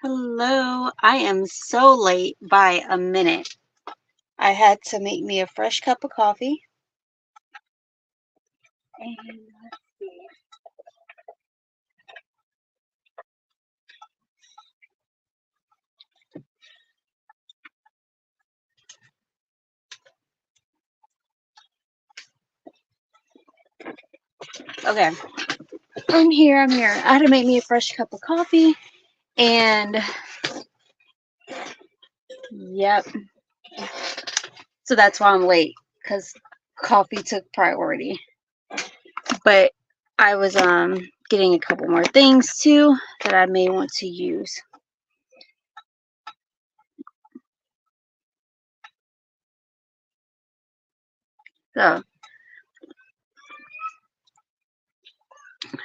Hello, I am so late by a minute. I had to make me a fresh cup of coffee. And let's see. Okay, I'm here. I had to make me a fresh cup of coffee. And yep, so that's why I'm late because coffee took priority. But I was getting a couple more things too that I may want to use. So,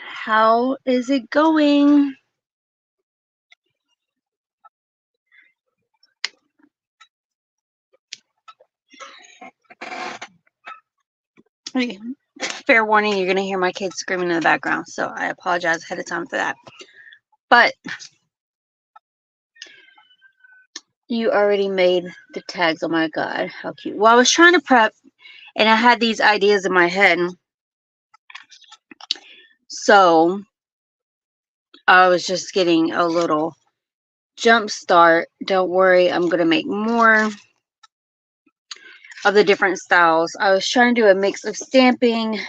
how is it going? Okay. Fair warning, you're going to hear my kids screaming in the background, so I apologize ahead of time for that. But you already made the tags. Oh my god, how cute. Well, I was trying to prep, and I had these ideas in my head. So I was just getting a little jump start. Don't worry, I'm going to make more of the different styles. I was trying to do a mix of stamping.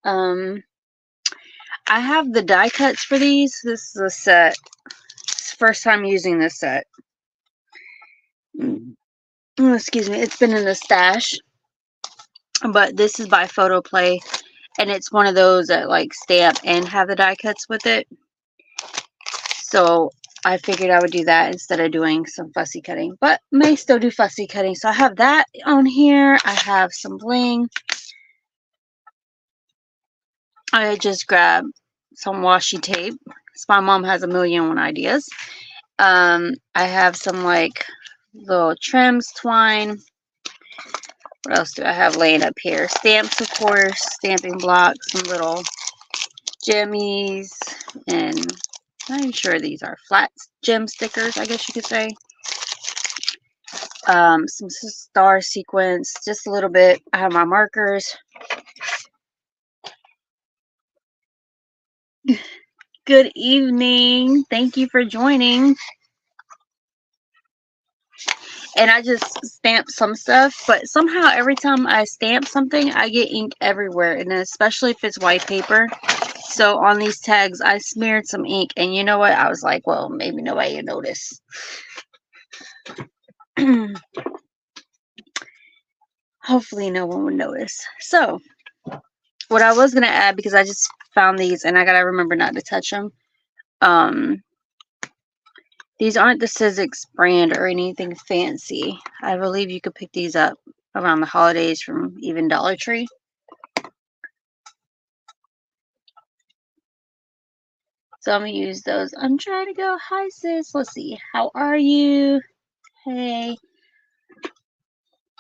I have the die cuts for these. This is a set. It's the first time using this set. Oh, excuse me. It's been in the stash. But this is by Photo Play. And it's one of those that like stamp and have the die cuts with it. So I figured I would do that instead of doing some fussy cutting. But may still do fussy cutting. So I have that on here. I have some bling. I just grabbed some washi tape. So my mom has a million and one ideas. I have some like little trims, twine. What else do I have laying up here? Stamps, of course, stamping blocks, some little jimmies, and I'm not even sure these are flat gem stickers, I guess you could say. Some star sequins, just a little bit. I have my markers. Good evening. Thank you for joining. And I just stamped some stuff, but somehow every time I stamp something, I get ink everywhere, and especially if it's white paper. So on these tags, I smeared some ink, and you know what? I was like, well, maybe nobody will notice. Hopefully no one would notice. So what I was going to add, because I just found these, and I got to remember not to touch them. These aren't the Sizzix brand or anything fancy. I believe you could pick these up around the holidays from even Dollar Tree. So I'm going to use those. I'm trying to go. Hi, sis. Let's see. How are you? Hey.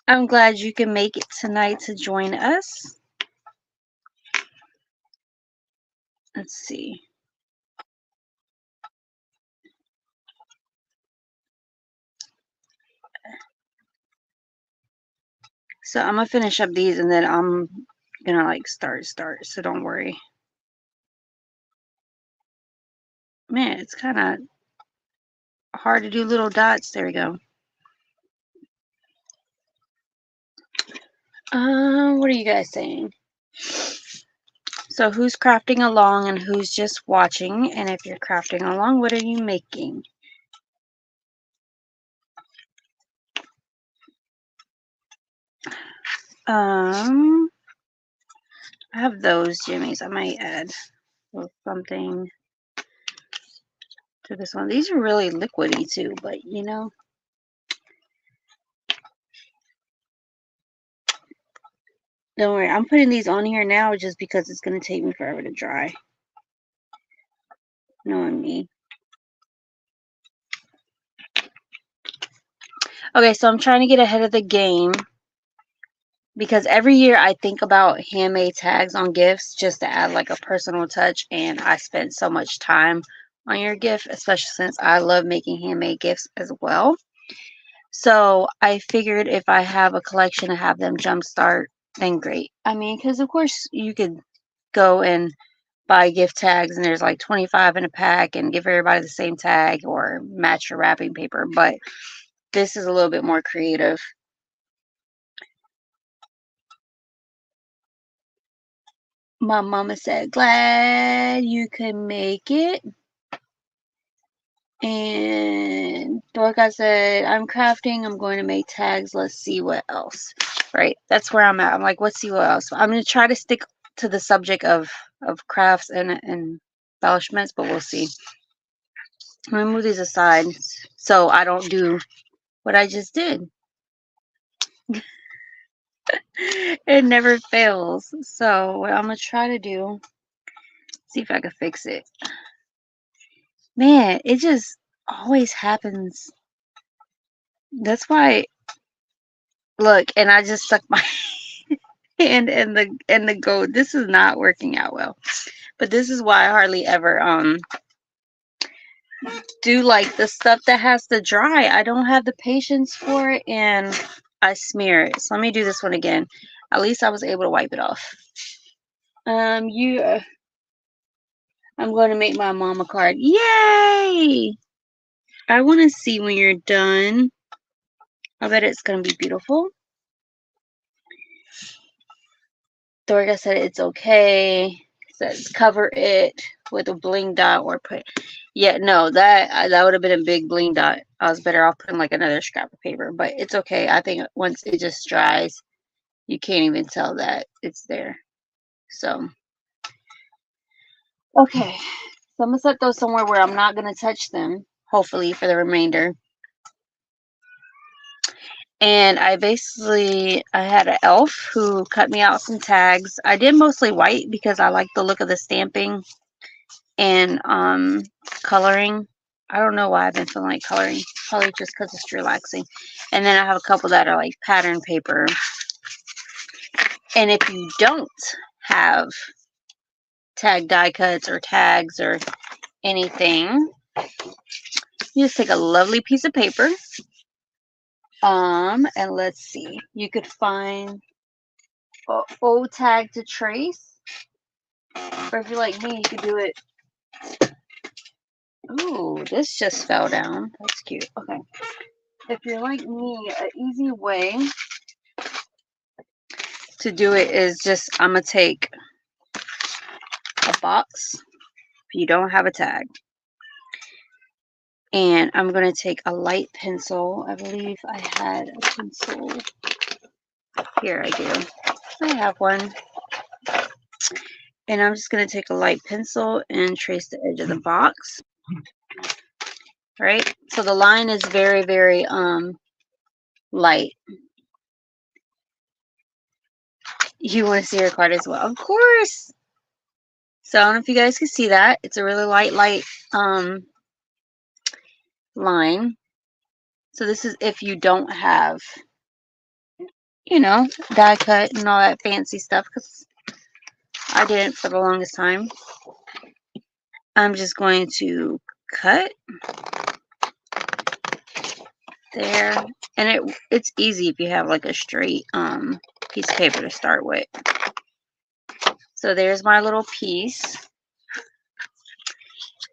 I'm glad you can make it tonight to join us. Let's see. So I'm going to finish up these, and then I'm going to like start. So don't worry. Man, it's kind of hard to do little dots. There we go. What are you guys saying? So who's crafting along and who's just watching? And if you're crafting along, what are you making? I have those jimmies. I might add something to this one. These are really liquidy too, but you know. Don't worry, I'm putting these on here now just because it's going to take me forever to dry. Knowing me. Okay, so I'm trying to get ahead of the game because every year I think about handmade tags on gifts just to add like a personal touch, and I spent so much time on your gift, especially since I love making handmade gifts as well. So I figured if I have a collection to have them jumpstart, then great. I mean, because of course you could go and buy gift tags and there's like 25 in a pack and give everybody the same tag or match your wrapping paper, but this is a little bit more creative. My mama said, glad you could make it. And Dorca said, I'm crafting. I'm going to make tags. Let's see what else. Right. That's where I'm at. I'm like, let's see what else. I'm going to try to stick to the subject of crafts and embellishments, but we'll see. I'm going to move these aside so I don't do what I just did. It never fails. So what I'm going to try to do, see if I can fix it. Man, it just always happens. That's why, look, and I just stuck my hand in the goat. This is not working out well. But this is why I hardly ever do like the stuff that has to dry. I don't have the patience for it and I smear it. So let me do this one again. At least I was able to wipe it off. I'm going to make my mom a card. Yay! I want to see when you're done. I bet it's going to be beautiful. Dorga said it's okay. It says cover it with a bling dot or put. Yeah, no, that would have been a big bling dot. I was better off putting like another scrap of paper, but it's okay. I think once it just dries, you can't even tell that it's there. So, okay. So I'm going to set those somewhere where I'm not going to touch them, hopefully, for the remainder. And I had an elf who cut me out some tags. I did mostly white because I like the look of the stamping and coloring. I don't know why I've been feeling like coloring. Probably just because it's relaxing. And then I have a couple that are like pattern paper. And if you don't have tag die cuts or tags or anything, you just take a lovely piece of paper. And let's see. You could find an old tag to trace. Or if you're like me, you could do it. Ooh, this just fell down. That's cute. Okay. If you're like me, an easy way to do it is just, I'm going to take a box if you don't have a tag. And I'm going to take a light pencil. I believe I had a pencil. Here I do. I have one. And I'm just going to take a light pencil and trace the edge of the box. Right? So the line is very, very light. You want to see your card as well? Of course. So I don't know if you guys can see that. It's a really light line. So this is if you don't have, you know, die cut and all that fancy stuff, because I didn't for the longest time. I'm just going to cut there, and it's easy if you have like a straight piece of paper to start with. So there's my little piece.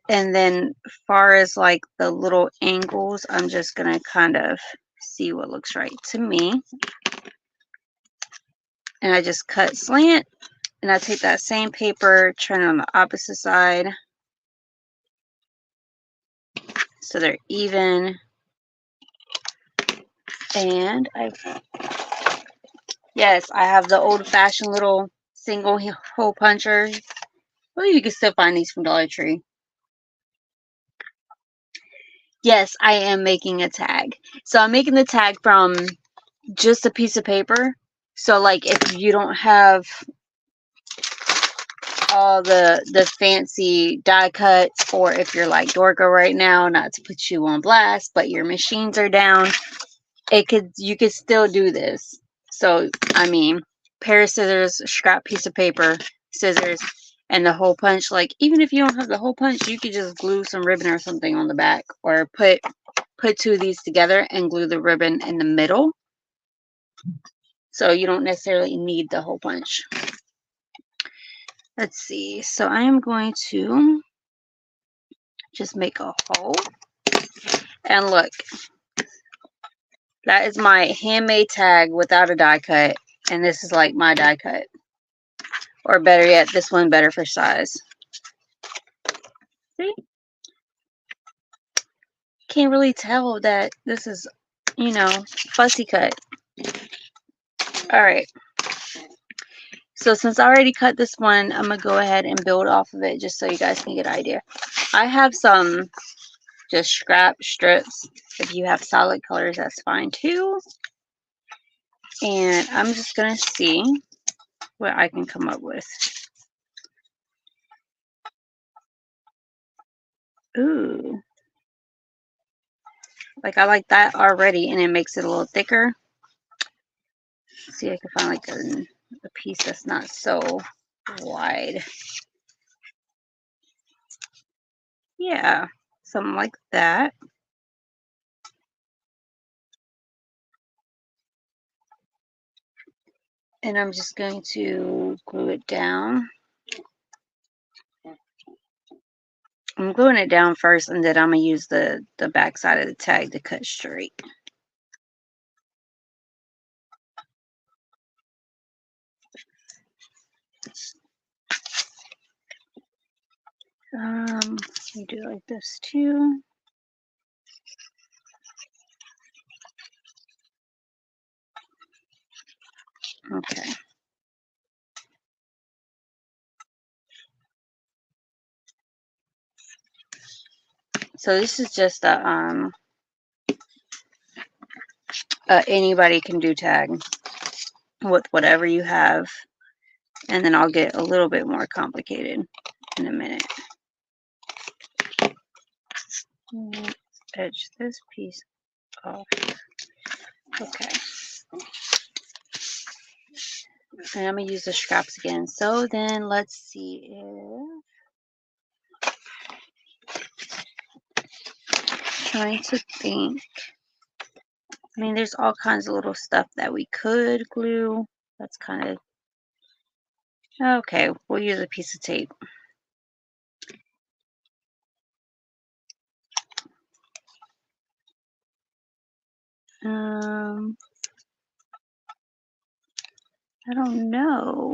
And then as far as like the little angles, I'm just going to kind of see what looks right to me. And I just cut slant. And I take that same paper, turn it on the opposite side. So they're even. And yes, I have the old-fashioned little single hole puncher. Well, you can still find these from Dollar Tree. Yes, I am making a tag. So I'm making the tag from just a piece of paper. So like if you don't have all the fancy die cuts, or if you're like Dorca right now, not to put you on blast, but your machines are down, you could still do this. So I mean, pair of scissors, scrap piece of paper, scissors, And the hole punch, like even if you don't have the hole punch, you could just glue some ribbon or something on the back, or put two of these together and glue the ribbon in the middle. So you don't necessarily need the hole punch. Let's see. So I am going to just make a hole. And look, that is my handmade tag without a die cut. And this is like my die cut. Or better yet, this one better for size. See? Can't really tell that this is, you know, fussy cut. Alright. So since I already cut this one, I'm going to go ahead and build off of it just so you guys can get an idea. I have some just scrap strips. If you have solid colors, that's fine too. And I'm just going to see what I can come up with. Ooh. Like I like that already, and it makes it a little thicker. Let's see if I can find like a piece that's not so wide. Yeah, something like that. And I'm just going to glue it down. I'm gluing it down first, and then I'm going to use the back side of the tag to cut straight. You do it like this too. Okay. So this is just a anybody can do tag with whatever you have, and then I'll get a little bit more complicated in a minute. Let's edge this piece off. Okay. And I'm going to use the scraps again. So then let's see if... Trying to think. I mean, there's all kinds of little stuff that we could glue. That's kind of... Okay, we'll use a piece of tape. I don't know.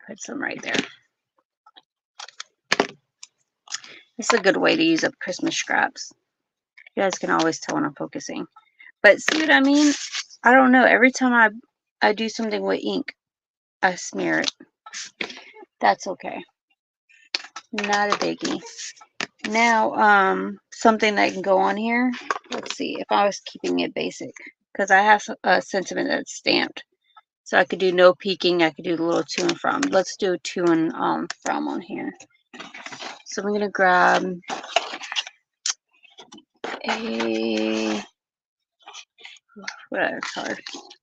Put some right there. It's a good way to use up Christmas scraps. You guys can always tell when I'm focusing. But see what I mean? I don't know. Every time I do something with ink, I smear it. That's okay. Not a biggie. Now, something that can go on here. Let's see. If I was keeping it basic. Because I have a sentiment that's stamped. So I could do no peeking. I could do the little to and from. Let's do to and from on here. So I'm going to grab a... What color?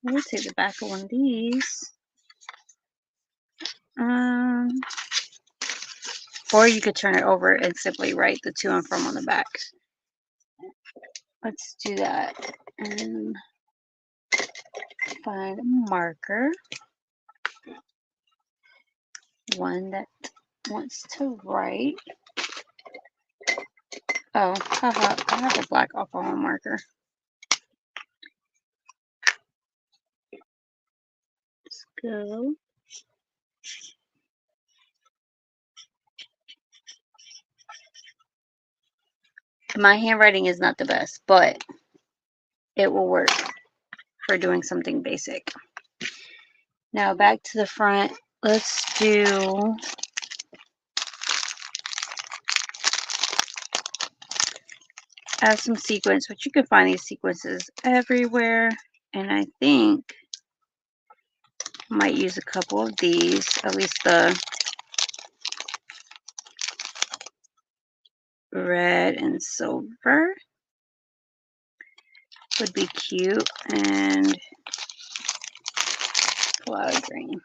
Let me take the back of one of these. Or you could turn it over and simply write the to and from on the back. Let's do that. And find a marker. One that wants to write. Oh, haha, I have a black alcohol marker. Let's go. My handwriting is not the best, but it will work for doing something basic. Now back to the front. Let's do add some sequins, but you can find these sequences everywhere. And I think I might use a couple of these, at least the red and silver would be cute. And A lot of green.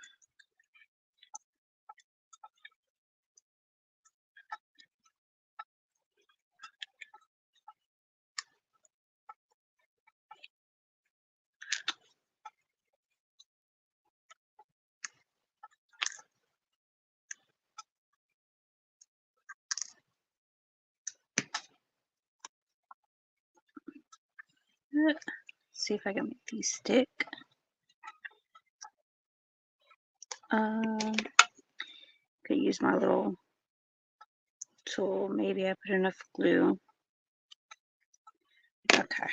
Let's see if I can make these stick. Could use my little tool. Maybe I put enough glue. Okay.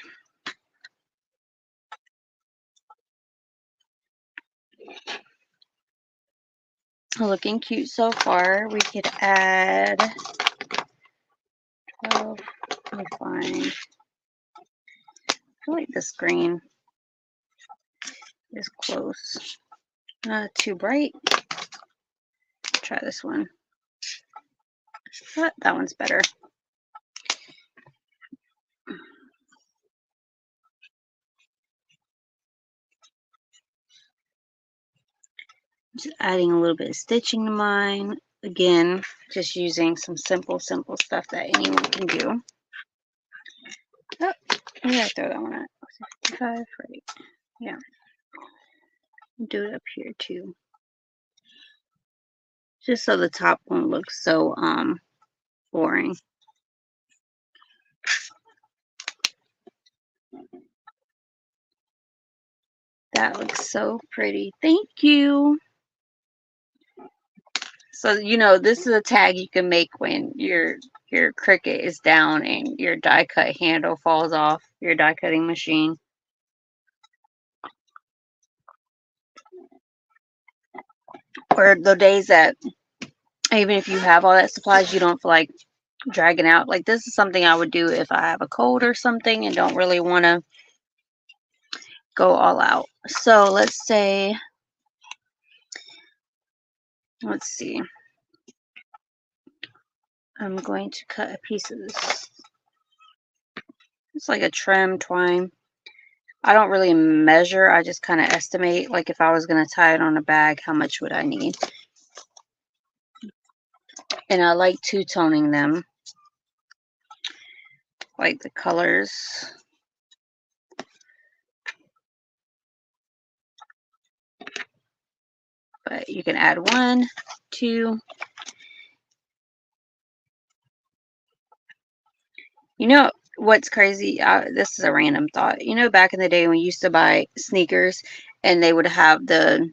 Looking cute so far. We could add 12. Let me find. I feel like this green is close. Not too bright. Try this one. But that one's better. Just adding a little bit of stitching to mine. Again, just using some simple stuff that anyone can do. Oh, yeah, throw that one out. 55, right? Yeah. Do it up here too. Just so the top won't look so boring. That looks so pretty. Thank you. So, you know, this is a tag you can make when your Cricut is down and your die cut handle falls off your die cutting machine. Or the days that even if you have all that supplies, you don't feel like dragging out. Like, this is something I would do if I have a cold or something and don't really want to go all out. So let's say, let's see. I'm going to cut a piece of this. It's like a trim twine. I don't really measure. I just kind of estimate, like if I was going to tie it on a bag, how much would I need? And I like two-toning them. Like the colors. But you can add 1, 2. You know what's crazy? This is a random thought. You know, back in the day when we used to buy sneakers and they would have the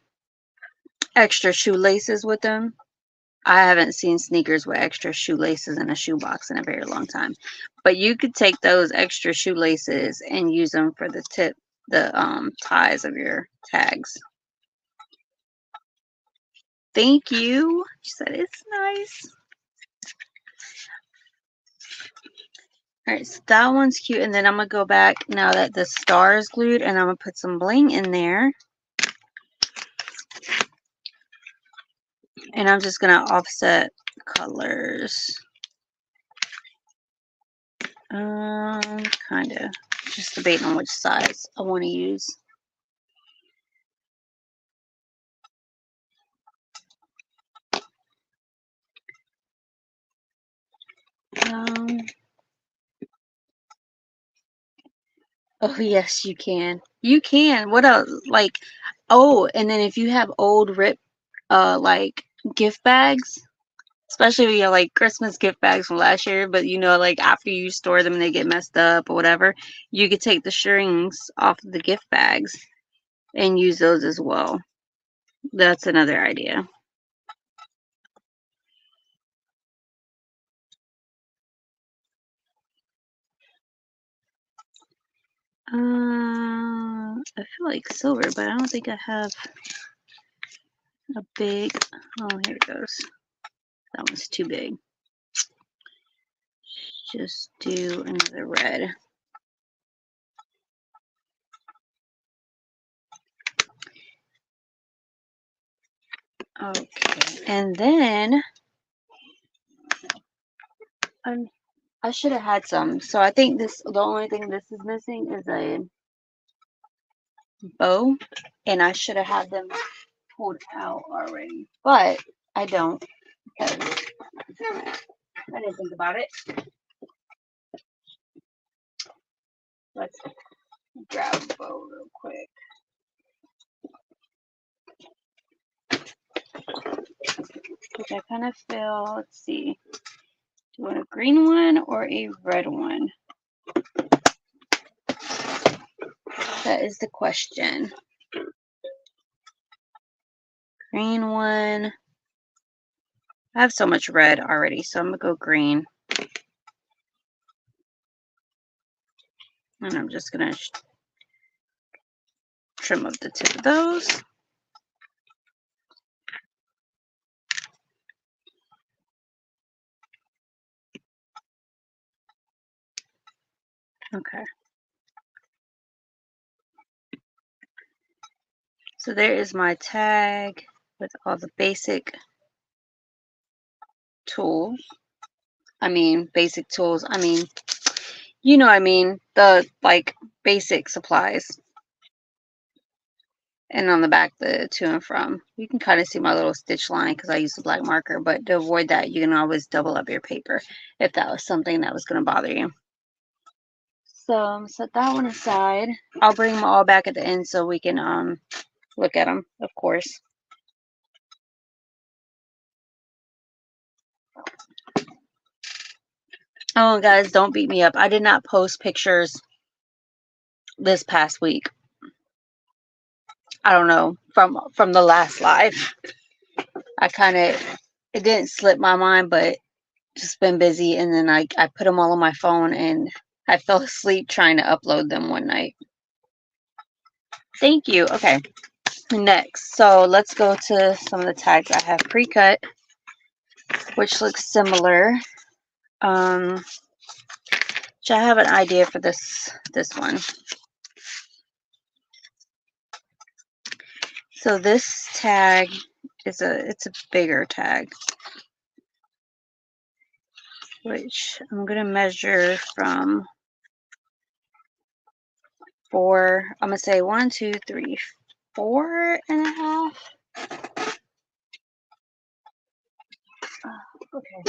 extra shoelaces with them? I haven't seen sneakers with extra shoelaces in a shoebox in a very long time. But you could take those extra shoelaces and use them for the ties of your tags. Thank you. She said it's nice. All right, so that one's cute. And then I'm going to go back now that the star is glued and I'm going to put some bling in there. And I'm just going to offset colors. Kind of. Just debating on which size I want to use. Oh, yes, you can. You can. What else? Like, oh, and then if you have old like gift bags, especially if you have like Christmas gift bags from last year, but you know, like after you store them and they get messed up or whatever, you could take the strings off of the gift bags and use those as well. That's another idea. I feel like silver, but I don't think I have a big. Oh, here it goes. That one's too big. Just do another red. Okay, and then I should have had some. So I think the only thing this is missing is a bow, and I should have had them pulled out already, but I don't because I didn't think about it. Let's grab the bow real quick. Which I kind of feel, let's see, do you want a green one or a red one? That is the question. Green one. I have so much red already, so I'm going to go green. And I'm just going to trim up the tip of those. Okay. So there is my tag with all the basic tools. Basic tools. You know what I mean. The, like, basic supplies. And on the back, the to and from. You can kind of see my little stitch line because I use a black marker. But to avoid that, you can always double up your paper if that was something that was going to bother you. So set that one aside. I'll bring them all back at the end so we can look at them, of course. Oh, guys, don't beat me up. I did not post pictures this past week. I don't know, from the last live. It didn't slip my mind, but just been busy, and then I put them all on my phone, and I fell asleep trying to upload them one night. Thank you. Okay, next. So let's go to some of the tags I have pre-cut, which looks similar. Which I have an idea for this one. So this tag is it's a bigger tag, which I'm gonna measure from 4. I'm gonna say 1, 2, 3, 4.5. Okay.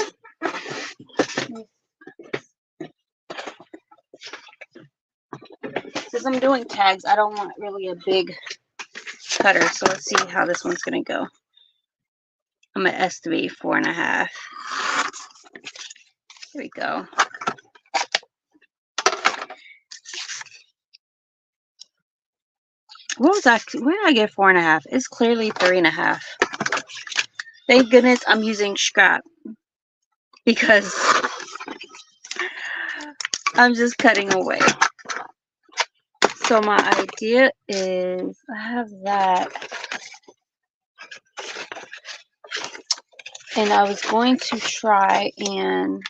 Since I'm doing tags, I don't want really a big cutter, so let's see how this one's gonna go. I'm gonna estimate 4.5. Here we go. What was that? Where did I get 4.5? It's clearly 3.5. Thank goodness I'm using scrap because I'm just cutting away. So my idea is I have that, and I was going to try and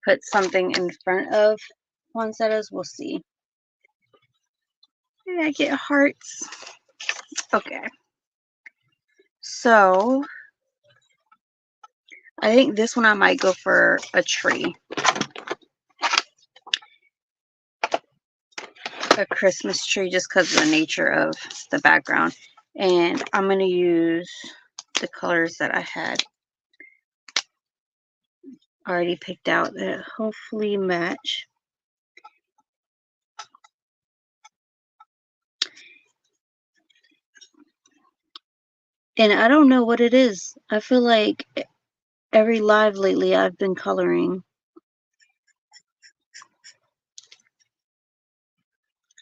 put something in front of poinsettias. We'll see. Maybe I get hearts. Okay. So I think this one I might go for a tree. A Christmas tree, just because of the nature of the background. And I'm going to use the colors that I had already picked out that hopefully match. And I don't know what it is. I feel like every live lately I've been coloring.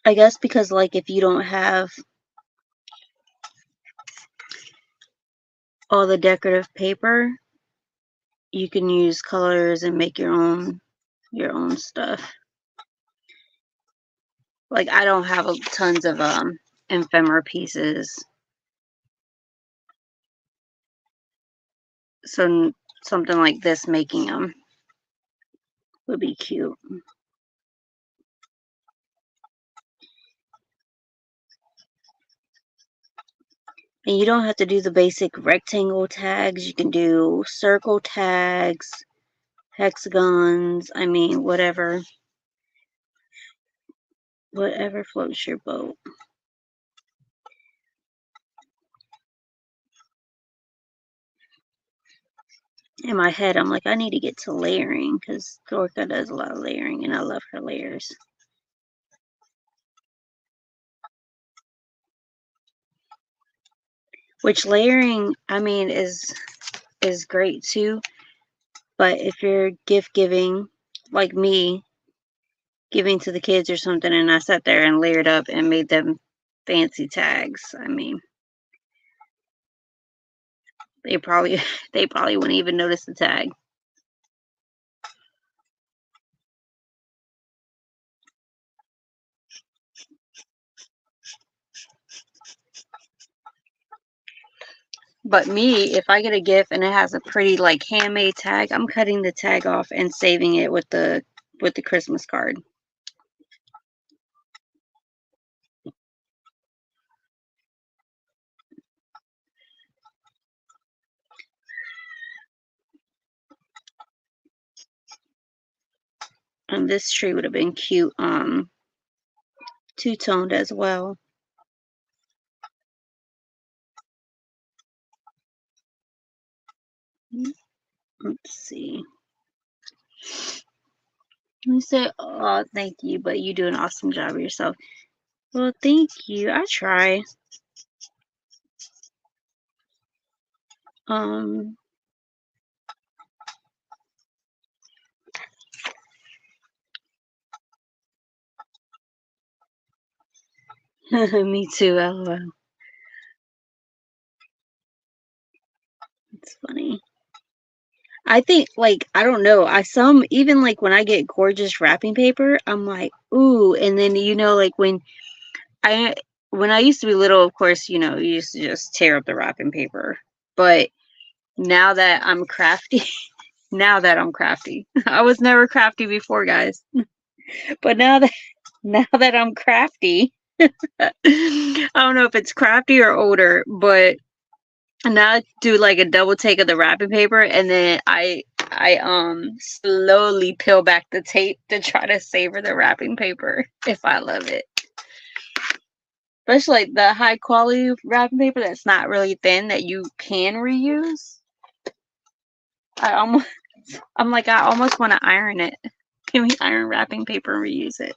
I guess because, like, if you don't have all the decorative paper, you can use colors and make your own stuff. Like, I don't have tons of ephemera pieces. So something like this, making them would be cute. And you don't have to do the basic rectangle tags. You can do circle tags, hexagons. Whatever floats your boat. in my head, I'm like, I need to get to layering because Dorka does a lot of layering and I love her layers. Which layering, I mean, is great too. But if you're gift giving, like me, giving to the kids or something, and I sat there and layered up and made them fancy tags, I mean, they probably they probably wouldn't even notice the tag. But me, if I get a gift and it has a pretty like handmade tag, I'm cutting the tag off and saving it with the Christmas card. And this tree would have been cute, two-toned as well. Let's see. You say, oh, thank you, but you do an awesome job yourself. Well, thank you. I try. Um, me too, LOL. It's funny. I think, like, I don't know. Even like when I get gorgeous wrapping paper, I'm like, ooh. And then, like I, when I used to be little, of course, you used to just tear up the wrapping paper. But now that I'm crafty, now that I'm crafty, I was never crafty before, guys. But now that I'm crafty, I don't know if it's crafty or older, but now I do like a double take of the wrapping paper, and then I slowly peel back the tape to try to savor the wrapping paper if I love it. Especially like the high quality wrapping paper that's not really thin that you can reuse. I'm like, I almost want to iron it. Give me iron wrapping paper and reuse it.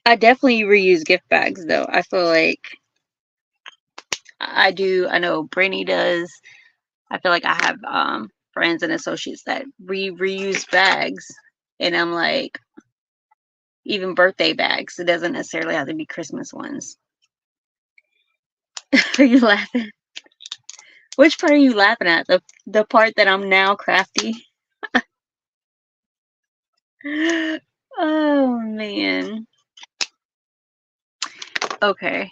I definitely reuse gift bags though. I feel like I do. I know Brittany does. I feel like I have friends and associates that reuse bags, and I'm like, even birthday bags. It doesn't necessarily have to be Christmas ones. Are you laughing? Which part are you laughing at? The part that I'm now crafty. Oh man. Okay.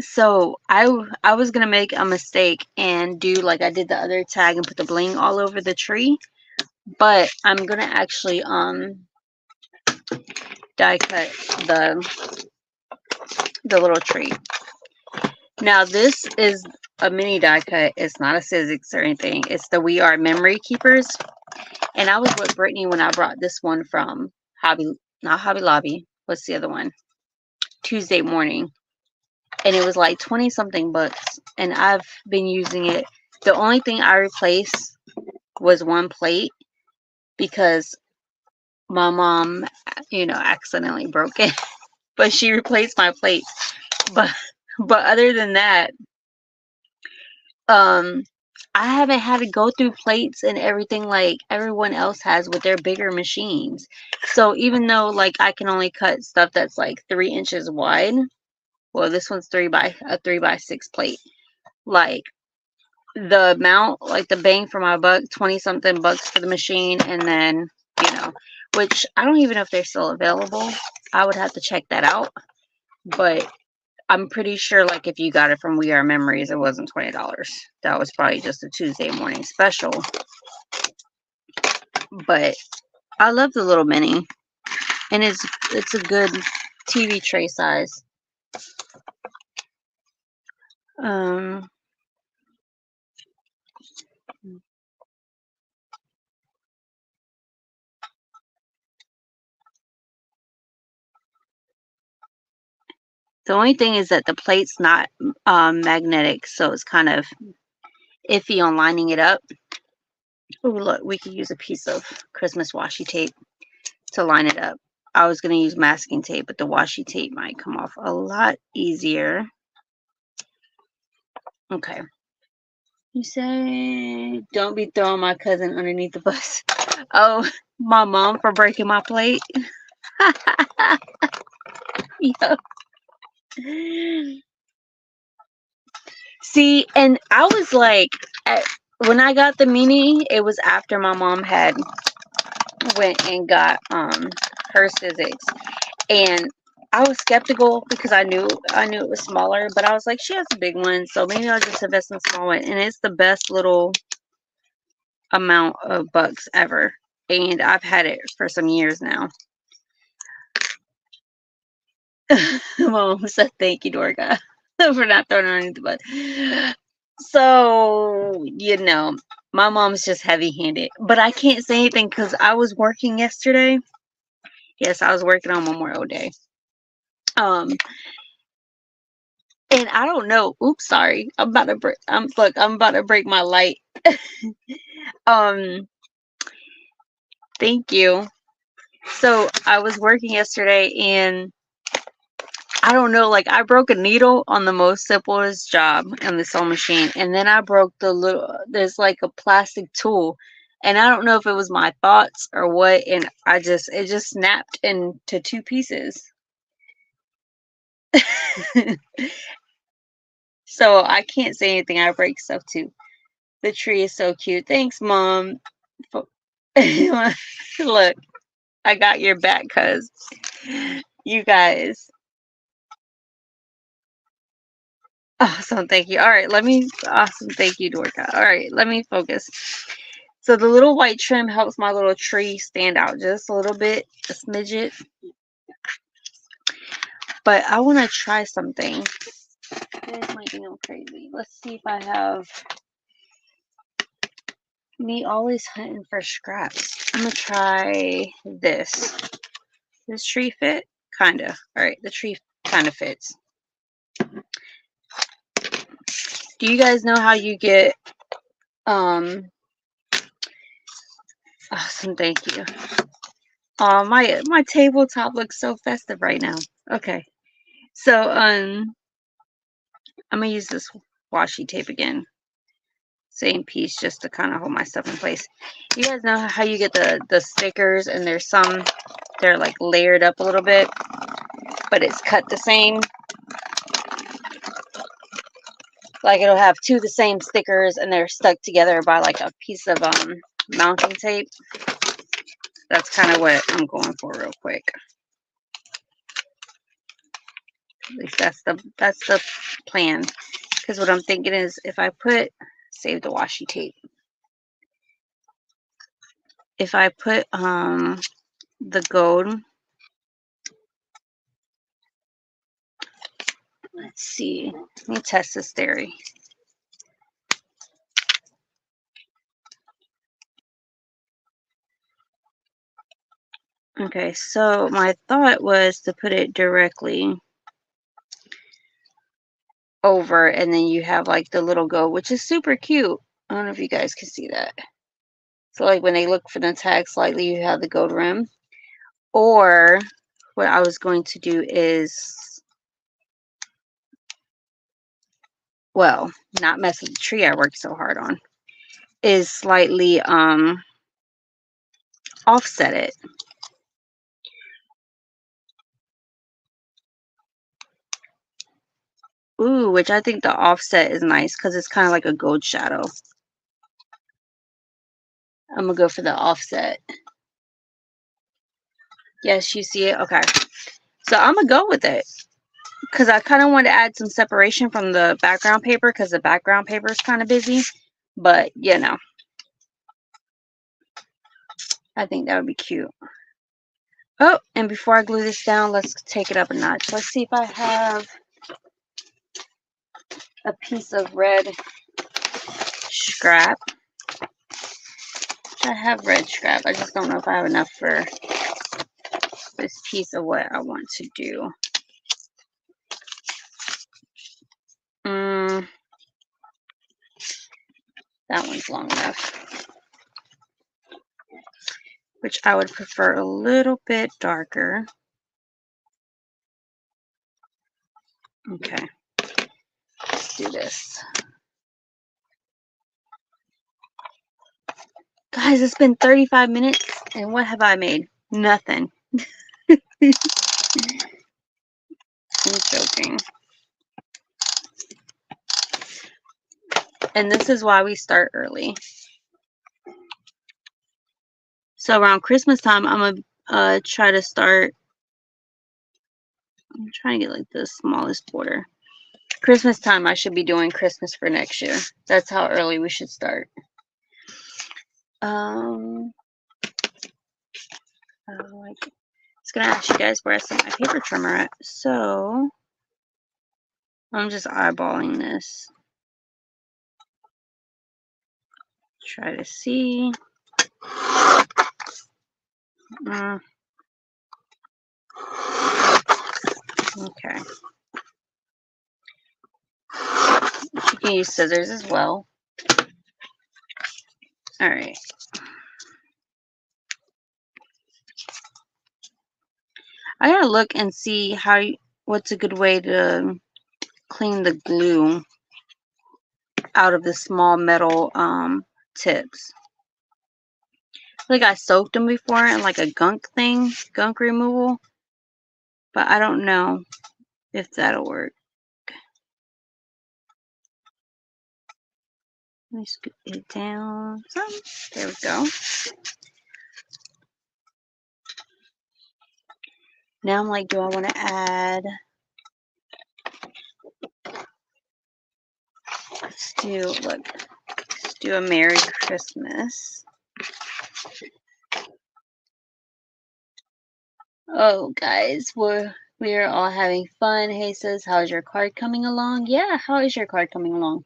So I was gonna make a mistake and do like I did the other tag and put the bling all over the tree, but I'm gonna actually die cut the little tree. Now this is a mini die cut. It's not a Sizzix or anything. It's the We Are Memory Keepers. And I was with Brittany when I brought this one from not Hobby Lobby. What's the other one? Tuesday Morning. And it was like 20 something bucks. And I've been using it. The only thing I replaced was one plate because my mom, accidentally broke it. But she replaced my plate. But other than that, um I haven't had to go through plates and everything like everyone else has with their bigger machines. So even though like I can only cut stuff that's like 3 inches wide, well, this one's 3x6 plate. Like the amount, like the bang for my buck, 20 something bucks for the machine, and then which I don't even know if they're still available. I would have to check that out, but I'm pretty sure like if you got it from We Are Memories, it wasn't $20. That was probably just a Tuesday morning special. But I love the little mini, and it's a good TV tray size. Um, The only thing is that the plate's not magnetic, so it's kind of iffy on lining it up. Oh, look, we could use a piece of Christmas washi tape to line it up. I was going to use masking tape, but the washi tape might come off a lot easier. Okay. You say, don't be throwing my cousin underneath the bus. Oh, my mom for breaking my plate. Yeah. See, and I was like, when I got the mini, it was after my mom had went and got her physics, and I was skeptical because I knew it was smaller, but I was like, she has a big one, so maybe I'll just invest in a small one. And it's the best little amount of bucks ever, and I've had it for some years now. Mom said thank you, Dorga, for not throwing her underneath the bus. So, you know, my mom's just heavy-handed, but I can't say anything because I was working yesterday. Yes, I was working on Memorial Day. And I don't know. Oops, sorry. I'm about to break. Look, I'm about to break my light. Thank you. So I was working yesterday, and I don't know, like I broke a needle on the most simplest job on the sewing machine, and then I broke there's like a plastic tool, and I don't know if it was my thoughts or what, and it just snapped into two pieces. So I can't say anything. I break stuff too. The tree is so cute. Thanks, Mom. Look, I got your back, cuz you guys. Awesome, thank you. All right, awesome, thank you, Dorka. All right, let me focus. So the little white trim helps my little tree stand out just a little bit, a smidget. But I want to try something. You guys might think I'm crazy. Let's see if I have me always hunting for scraps. I'm gonna try this. This tree fit? Kinda. All right, the tree kind of fits. Do you guys know how you get awesome, thank you. My tabletop looks so festive right now. Okay. So I'm gonna use this washi tape again. Same piece just to kind of hold my stuff in place. You guys know how you get the stickers, and they're like layered up a little bit, but it's cut the same. Like it'll have two of the same stickers, and they're stuck together by like a piece of mounting tape. That's kind of what I'm going for real quick. At least that's the plan. Because what I'm thinking is, if I save the washi tape. If I put the gold, let's see. Let me test this theory. Okay, so my thought was to put it directly over, and then you have like the little gold, which is super cute. I don't know if you guys can see that. So like when they look for the tag slightly, you have the gold rim. Or what I was going to do is, well, not mess with the tree I worked so hard on, is slightly offset it. Ooh, which I think the offset is nice because it's kind of like a gold shadow. I'm gonna go for the offset. Yes, you see it? Okay. So I'm gonna go with it because I kind of want to add some separation from the background paper because the background paper is kind of busy. But, you know, I think that would be cute. Oh, and before I glue this down, let's take it up a notch. Let's see if I have a piece of red scrap. I have red scrap. I just don't know if I have enough for this piece of what I want to do. That one's long enough. Which I would prefer a little bit darker. Okay, let's do this. Guys, it's been 35 minutes, and what have I made? Nothing. I'm joking. And this is why we start early. So around Christmas time, I'm going to try to start. I'm trying to get like the smallest border. Christmas time, I should be doing Christmas for next year. That's how early we should start. I was going to ask you guys where I set my paper trimmer at. So I'm just eyeballing this. Try to see. Okay. You can use scissors as well. All right. I gotta look and see what's a good way to clean the glue out of the small metal tips. I think I soaked them before in like a gunk removal, but I don't know if that'll work. Let me scoot it down some. There we go. Now I'm like, do I want to add? Let's do a Merry Christmas. Oh, guys, we are all having fun. Hey says, how's your card coming along? Yeah, how is your card coming along?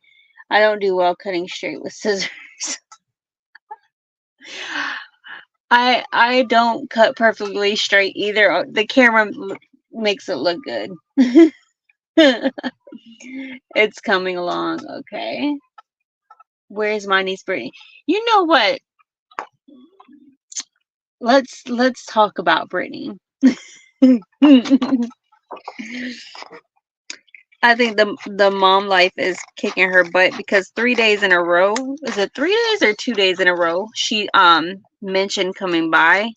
I don't do well cutting straight with scissors. I don't cut perfectly straight either. The camera makes it look good. It's coming along, okay. Where's my niece Brittany? You know what? Let's talk about Brittany. I think the mom life is kicking her butt because 3 days in a row, is it 3 days or 2 days in a row? She mentioned coming by,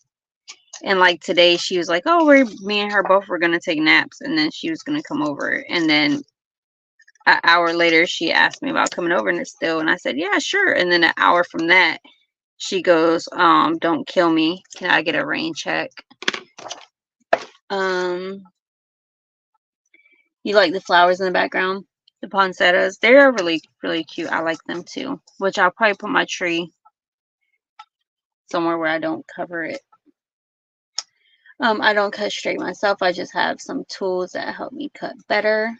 and like today she was like, "Oh, me and her both were gonna take naps," and then she was gonna come over, and then an hour later she asked me about coming over, and I said, "Yeah, sure," and then an hour from that she goes, "Don't kill me. Can I get a rain check?" You like the flowers in the background? The poinsettias. They're really, really cute. I like them too. Which I'll probably put my tree somewhere where I don't cover it. I don't cut straight myself. I just have some tools that help me cut better.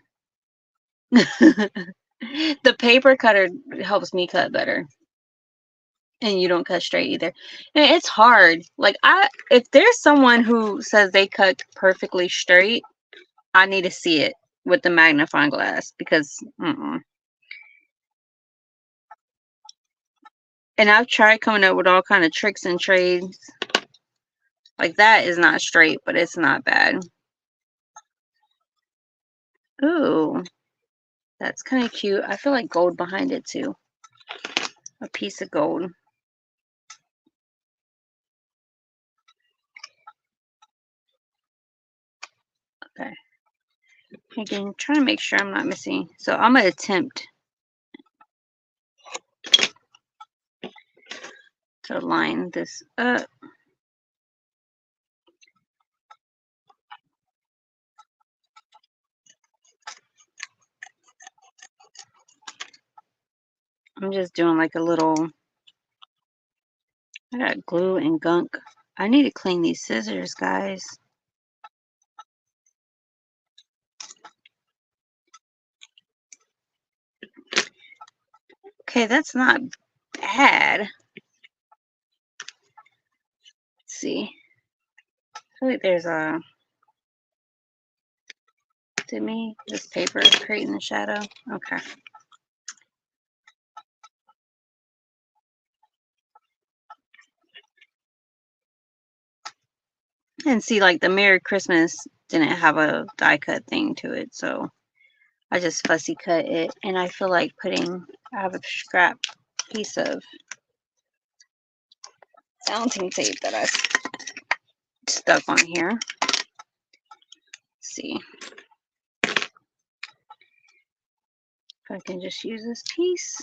The paper cutter helps me cut better. And you don't cut straight either. And it's hard. Like if there's someone who says they cut perfectly straight, I need to see it with the magnifying glass because and I've tried coming up with all kind of tricks and trades. Like that is not straight, but it's not bad. Ooh, that's kind of cute. I feel like gold behind it too. A piece of gold. Okay. Again, trying to make sure I'm not missing. So I'm going to attempt to line this up. I'm just doing like a little, I got glue and gunk. I need to clean these scissors, guys. Okay, that's not bad. Let's see. I feel like there's a, to me, this paper is creating the shadow. Okay. And see, like the Merry Christmas didn't have a die cut thing to it, so I just fussy cut it. And I feel like putting, I have a scrap piece of mounting tape that I stuck on here. Let's see if I can just use this piece.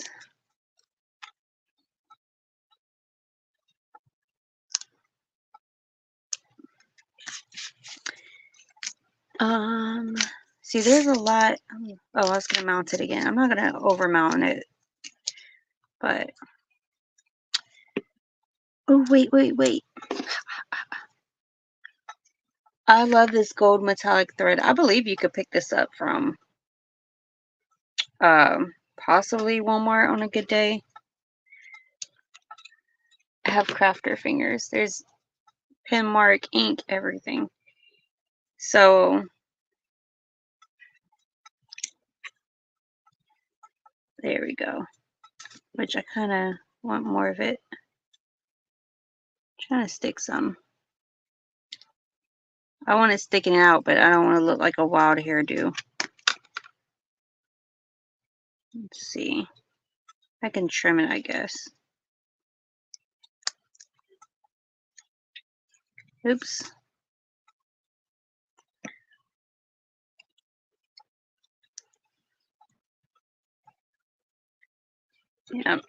See, there's a lot. Oh, I was gonna mount it again. I'm not gonna over mount it, but oh, wait. I love this gold metallic thread. I believe you could pick this up from possibly Walmart on a good day. I have crafter fingers. There's pen mark, ink, everything. So there we go. Which I kind of want more of it. Trying to stick some. I want it sticking out, but I don't want to look like a wild hairdo. Let's see. I can trim it, I guess. Oops. Yep.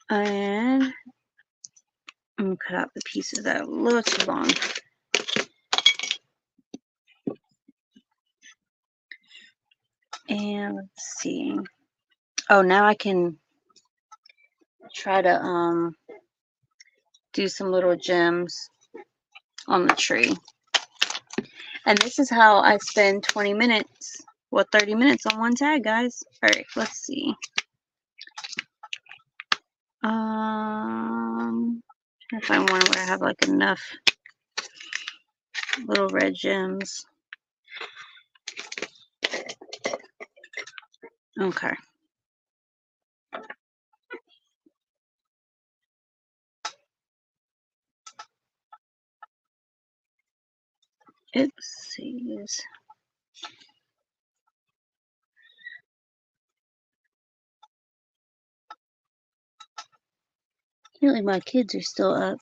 And I'm going to cut out the pieces that are a little too long. And let's see. Oh, now I can try to do some little gems on the tree. And this is how I spend 20 minutes, well, 30 minutes on one tag, guys. All right, let's see. Trying to find one where I have like enough little red gems. Okay. Oopsies. Apparently my kids are still up.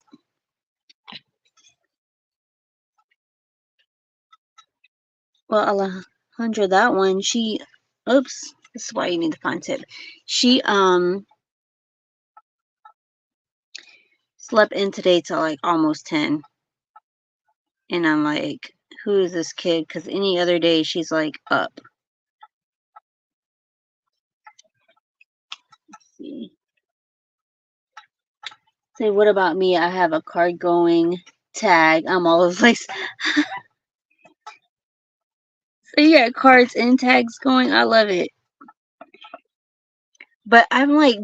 Well, Alejandra, that one, she, oops, this is why you need to find tip. She, slept in today till like almost 10. And I'm like, who is this kid? Because any other day she's like up. Let's see. Say, what about me? I have a card going tag. I'm all over the place. So you got cards and tags going. I love it. But I'm like,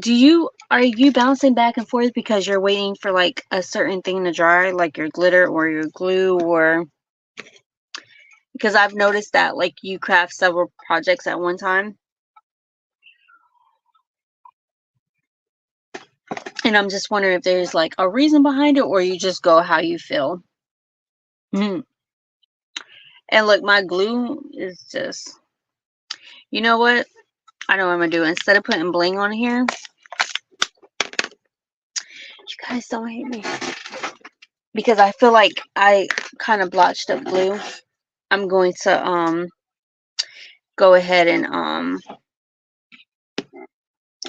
are you bouncing back and forth because you're waiting for like a certain thing to dry, like your glitter or your glue, or because I've noticed that like you craft several projects at one time. And I'm just wondering if there's like a reason behind it, or you just go how you feel. And look, my glue is just, you know what? I know what I'm gonna do. Instead of putting bling on here, you guys don't hate me, because I feel like I kind of blotched up glue. I'm going to go ahead and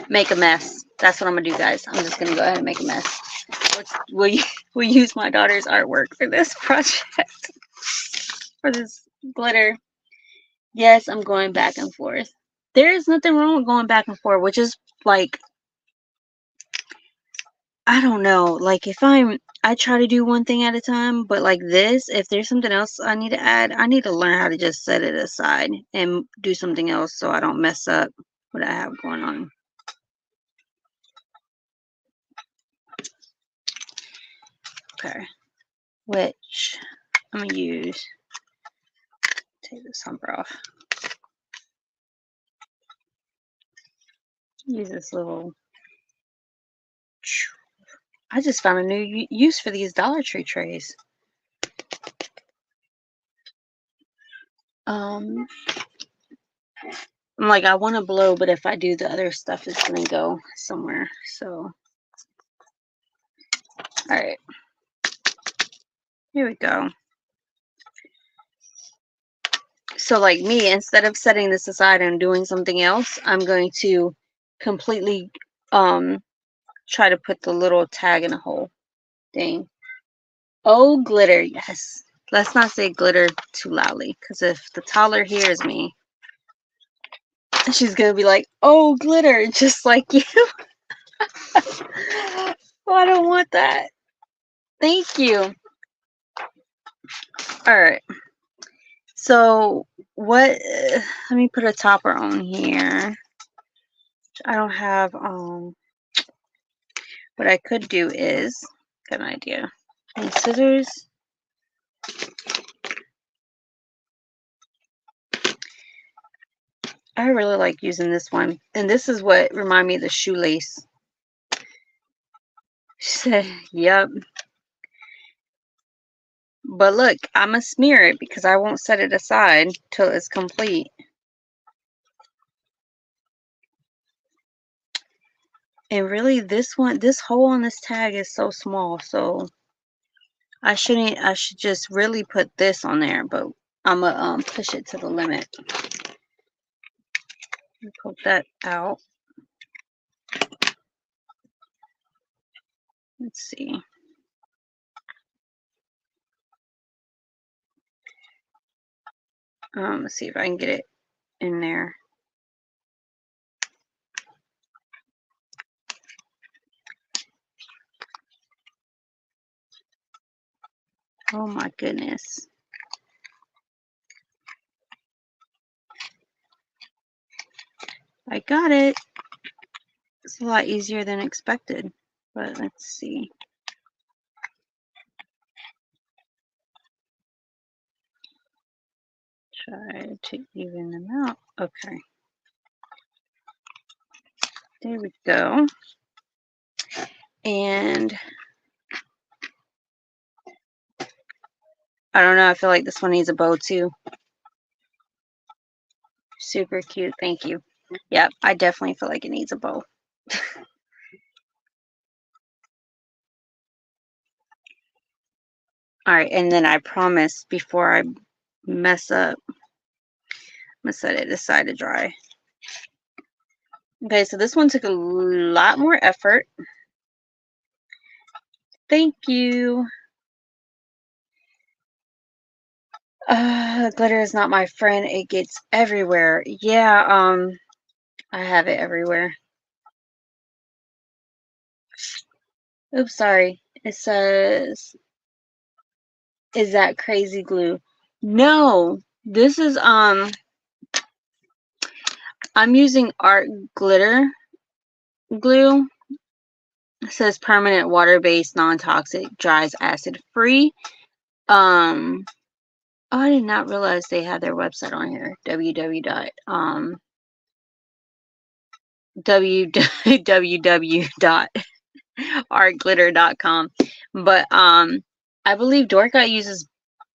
make a mess. That's what I'm gonna do, guys. I'm just gonna go ahead and make a mess. We'll use my daughter's artwork for this project, for this glitter. Yes, I'm going back and forth. There is nothing wrong with going back and forth, which is like, I don't know, like if I try to do one thing at a time, but like this, if there's something else I need to add, I need to learn how to just set it aside and do something else so I don't mess up what I have going on. Okay, which I'm gonna use, take this humper off. Use this little, I just found a new use for these Dollar Tree trays. I'm like, I want to blow, but if I do, the other stuff is going to go somewhere. So, all right. Here we go. So like me, instead of setting this aside and doing something else, I'm going to completely try to put the little tag in a hole. Dang. Oh, glitter. Yes. Let's not say glitter too loudly, because if the toddler hears me, she's going to be like, oh, glitter, just like you. Oh, I don't want that. Thank you. All right. So what, let me put a topper on here. I don't have, what I could do is, got an idea. And scissors. I really like using this one. And this is what remind me of the shoelace. She said, yep. But look, I'm going to smear it because I won't set it aside till it's complete. And really, this hole on this tag is so small, so I should just really put this on there, but I'm gonna push it to the limit. Poke that out. Let's see. Let's see if I can get it in there. Oh my goodness. I got it. It's a lot easier than expected, but let's see. Try to even them out. Okay. There we go. And I don't know, I feel like this one needs a bow too. Super cute. Thank you. Yep, I definitely feel like it needs a bow. All right, and then I promise before I mess up, I'm gonna set it aside to dry. Okay, so this one took a lot more effort. Thank you. Glitter is not my friend. It gets everywhere. Yeah, I have it everywhere. Oops, sorry. It says, is that crazy glue? No, this is, I'm using art glitter glue. It says permanent water-based, non-toxic, dries acid free. Oh, I did not realize they had their website on here. www.artglitter.com. But I believe Dorka uses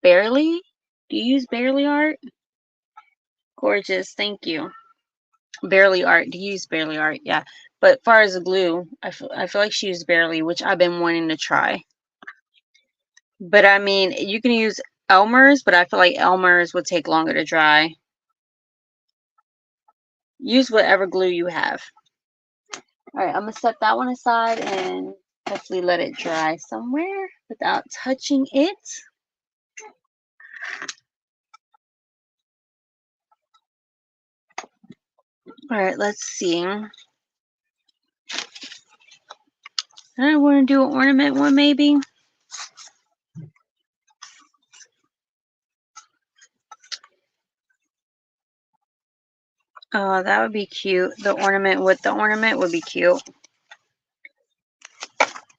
Barely. Do you use Barely Art? Gorgeous, thank you. Barely Art. Do you use Barely Art? Yeah. But as far as the glue, I feel like she used Barely, which I've been wanting to try. But I mean, you can use Elmer's, but I feel like Elmer's would take longer to dry. Use whatever glue you have. All right, I'm going to set that one aside and hopefully let it dry somewhere without touching it. All right, let's see. I want to do an ornament one maybe. Oh, that would be cute. The ornament with the ornament would be cute.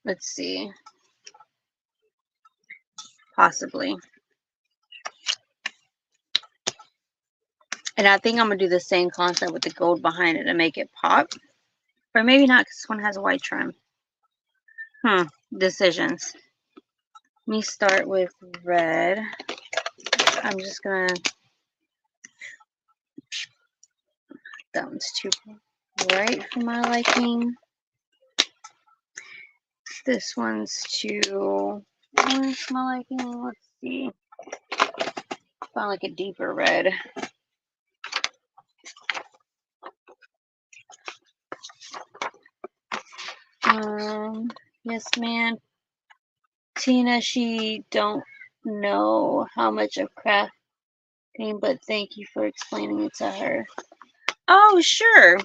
Let's see. Possibly. And I think I'm going to do the same concept with the gold behind it to make it pop. Or maybe not, because this one has a white trim. decisions. Let me start with red. I'm just gonna, that one's too bright for my liking. This one's too orange for my liking. Let's see. Found like a deeper red. Yes, man. Tina, she don't know how much of crafting, but thank you for explaining it to her. Oh, sure.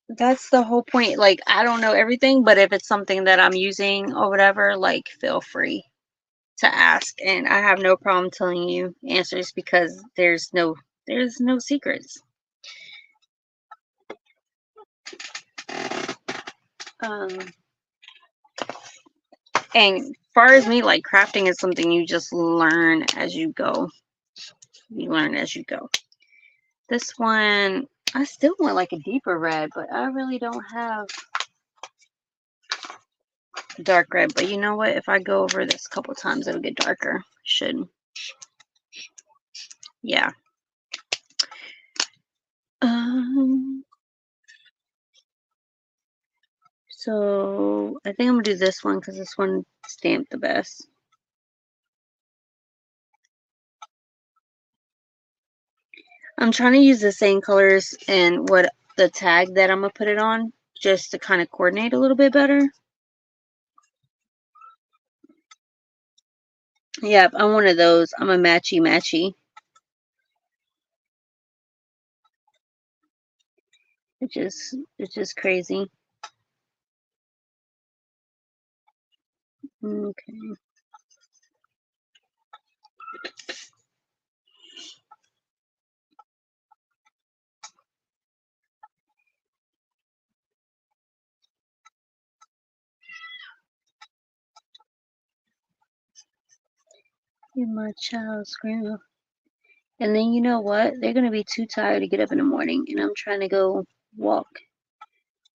That's the whole point. Like, I don't know everything, but if it's something that I'm using or whatever, like, feel free to ask. And I have no problem telling you answers because there's no secrets. And far as me, like, crafting is something you just learn as you go. You learn as you go. This one, I still want like a deeper red, but I really don't have dark red. But you know what? If I go over this a couple times, it'll get darker. Should. Yeah. So I think I'm gonna do this one because this one stamped the best. I'm trying to use the same colors and what the tag that I'm gonna put it on, just to kind of coordinate a little bit better. Yep, I'm one of those. I'm a matchy. It's just crazy. Okay. In my child's grandma. And then you know what? They're going to be too tired to get up in the morning. And I'm trying to go walk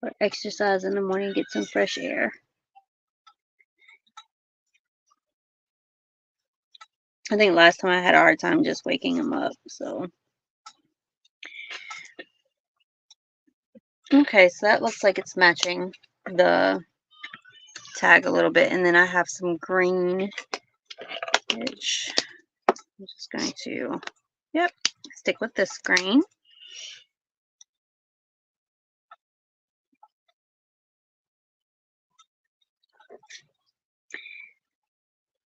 or exercise in the morning, get some fresh air. I think last time I had a hard time just waking them up. So. Okay, so that looks like it's matching the tag a little bit. And then I have some green, which I'm just going to, yep, stick with this green.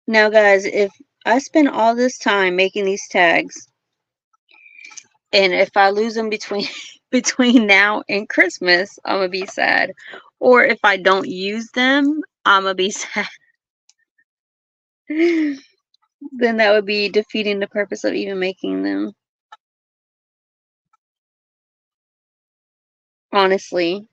Now, guys, if I spend all this time making these tags, and if I lose them between now and Christmas, I'm gonna be sad. Or if I don't use them, I'm gonna be sad. Then that would be defeating the purpose of even making them. Honestly.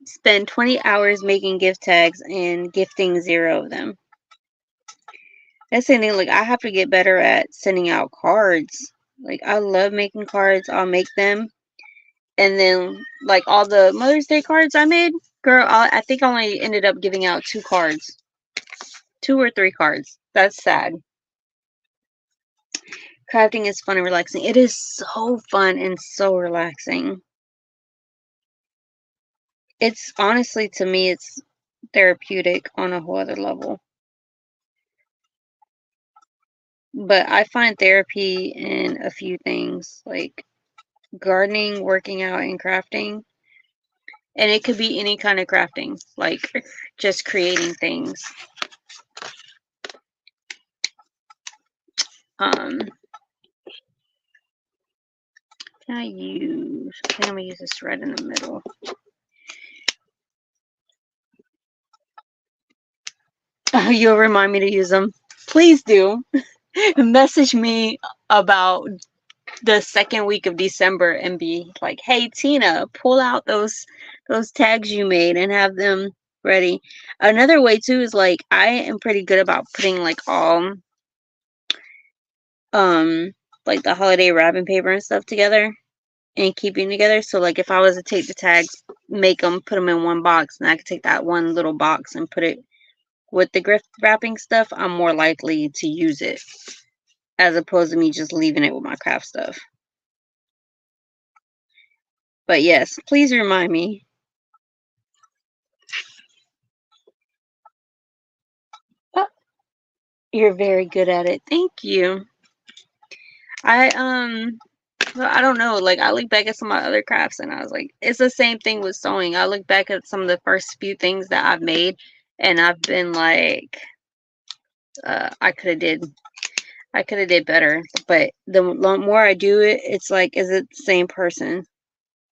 Spend 20 hours making gift tags and gifting 0 of them. That's the thing, like, I have to get better at sending out cards. Like, I love making cards. I'll make them. And then, like, all the Mother's Day cards I made, girl, I think I only ended up giving out 2 cards. 2 or 3 cards. That's sad. Crafting is fun and relaxing. It is so fun and so relaxing. It's honestly, to me, it's therapeutic on a whole other level. But I find therapy in a few things, like gardening, working out, and crafting. And it could be any kind of crafting, like just creating things. I think I'm gonna use this red in the middle. Oh, you'll remind me to use them. Please do. Message me about the second week of December and be like, hey, Tina, pull out those tags you made and have them ready. Another way too is, like, I am pretty good about putting like all like like the holiday wrapping paper and stuff together and keeping together. So like if I was to take the tags, make them, put them in one box, and I could take that one little box and put it with the gift wrapping stuff, I'm more likely to use it as opposed to me just leaving it with my craft stuff. But yes, please remind me. Oh, you're very good at it. Thank you. Well, I don't know. Like, I look back at some of my other crafts and I was like, it's the same thing with sewing. I look back at some of the first few things that I've made and I've been like, I could have did better. But the more I do it, it's like, is it the same person?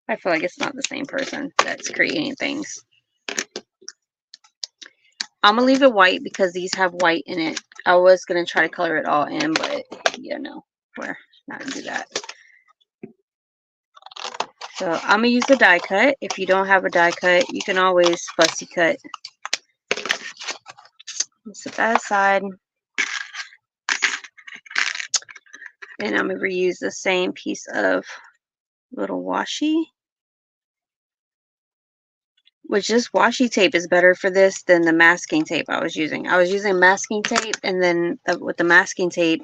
I feel like it's not the same person that's creating things. I'm gonna leave it white because these have white in it. I was gonna try to color it all in, but yeah, no, we're not gonna do that. So I'm gonna use the die cut. If you don't have a die cut, you can always fussy cut. Set that aside. And I'm gonna reuse the same piece of little washi. Which this washi tape is better for this than the masking tape I was using. I was using masking tape, and then with the masking tape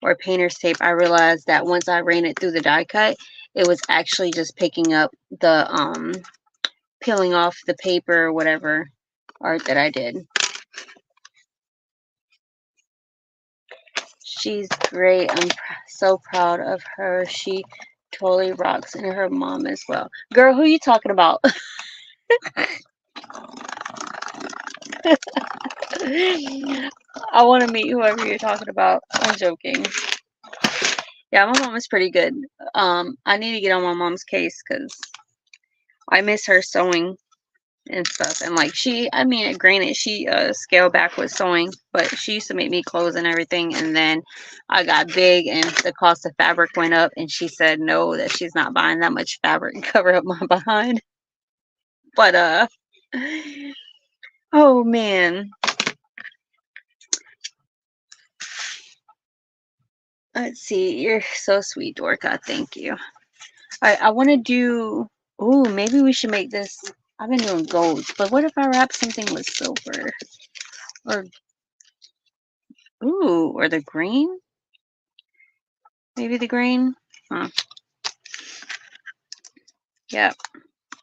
or painter's tape, I realized that once I ran it through the die cut, it was actually just picking up the peeling off the paper or whatever art that I did. She's great. I'm so proud of her. She totally rocks, and her mom as well. Girl, who are you talking about? I want to meet whoever you're talking about. I'm joking. Yeah, my mom is pretty good. I need to get on my mom's case because I miss her sewing and stuff. And like I mean, granted, she scaled back with sewing, but she used to make me clothes and everything. And then I got big and the cost of fabric went up, and she said no, that she's not buying that much fabric to cover up my behind. But oh man. Let's see. You're so sweet, Dorka. Thank you. I want to do. Ooh, maybe we should make this. I've been doing golds, but what if I wrap something with silver? Or or the green? Maybe the green? Huh. Yeah,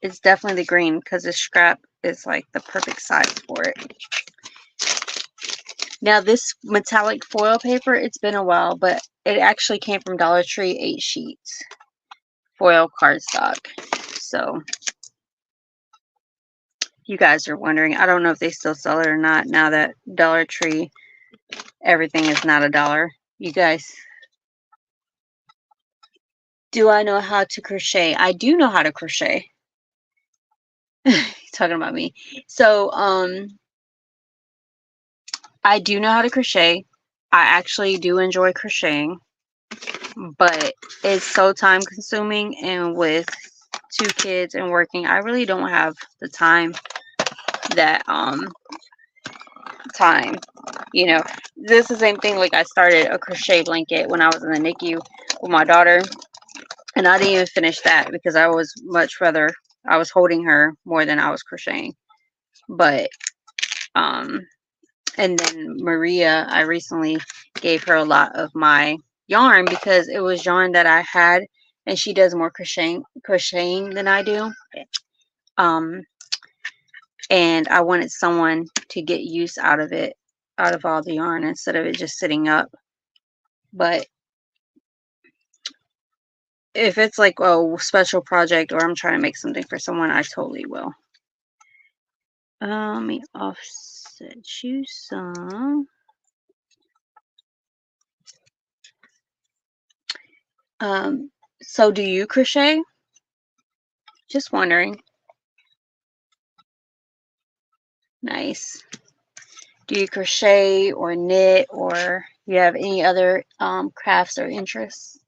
it's definitely the green because the scrap is like the perfect size for it. Now this metallic foil paper, it's been a while, but it actually came from Dollar Tree, 8 sheets. Foil cardstock. So you guys are wondering, I don't know if they still sell it or not now that Dollar Tree, everything is not $1. You guys, do I know how to crochet? I do know how to crochet. Talking about me. So, I do know how to crochet. I actually do enjoy crocheting, but it's so time consuming, and with 2 kids and working, I really don't have the time you know. This is the same thing, like I started a crochet blanket when I was in the NICU with my daughter, and I didn't even finish that because I was holding her more than I was crocheting. But and then Maria, I recently gave her a lot of my yarn because it was yarn that I had, and she does more crocheting than I do. And I wanted someone to get use out of it, out of all the yarn, instead of it just sitting up. But if it's like a special project or I'm trying to make something for someone, I totally will. Let me offset you some. So do you crochet? Just wondering. Nice. Do you crochet or knit, or you have any other crafts or interests?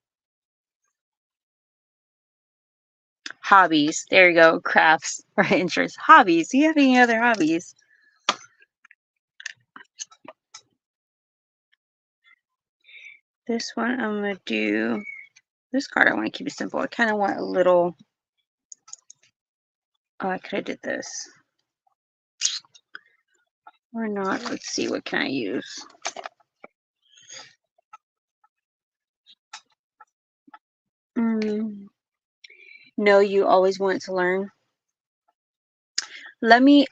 Hobbies. There you go. Crafts or interests. Hobbies. Do you have any other hobbies? This one I'm going to do, this card I want to keep it simple. I kind of want a little, oh, I could have did this. Or not. Let's see, what can I use? No, you always want to learn. Let me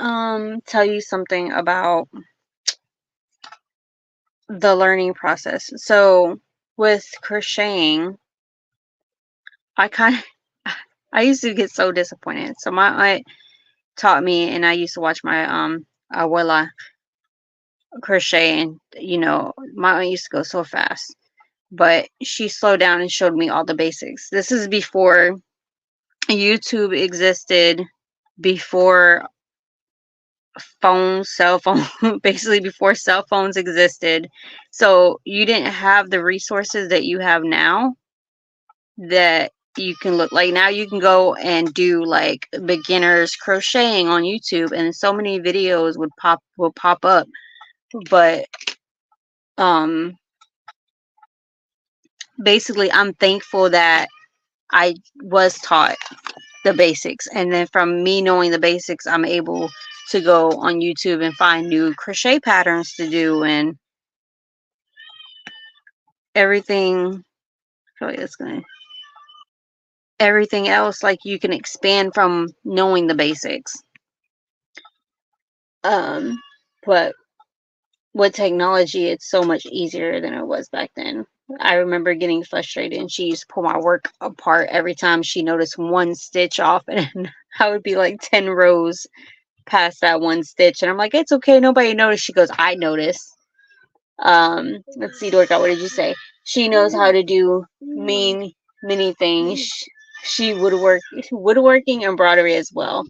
tell you something about the learning process. So with crocheting, I used to get so disappointed. So my aunt taught me, and I used to watch my abuela crochet, and you know, my aunt used to go so fast, but she slowed down and showed me all the basics. This is before YouTube existed, before cell phone, basically before cell phones existed. So you didn't have the resources that you have now, that you can look like. Now you can go and do like beginners crocheting on YouTube, and so many videos will pop up. But basically I'm thankful that I was taught the basics, and then from me knowing the basics, I'm able to go on YouTube and find new crochet patterns to do, and everything. I feel like that's gonna, everything else, like, you can expand from knowing the basics. But with technology, it's so much easier than it was back then. I remember getting frustrated, and she used to pull my work apart every time she noticed one stitch off, and I would be like 10 rows past that one stitch, and I'm like, it's okay, nobody noticed. She goes, I noticed. Let's see, Dorka, what did you say? She knows how to do many things. She woodworking, embroidery as well.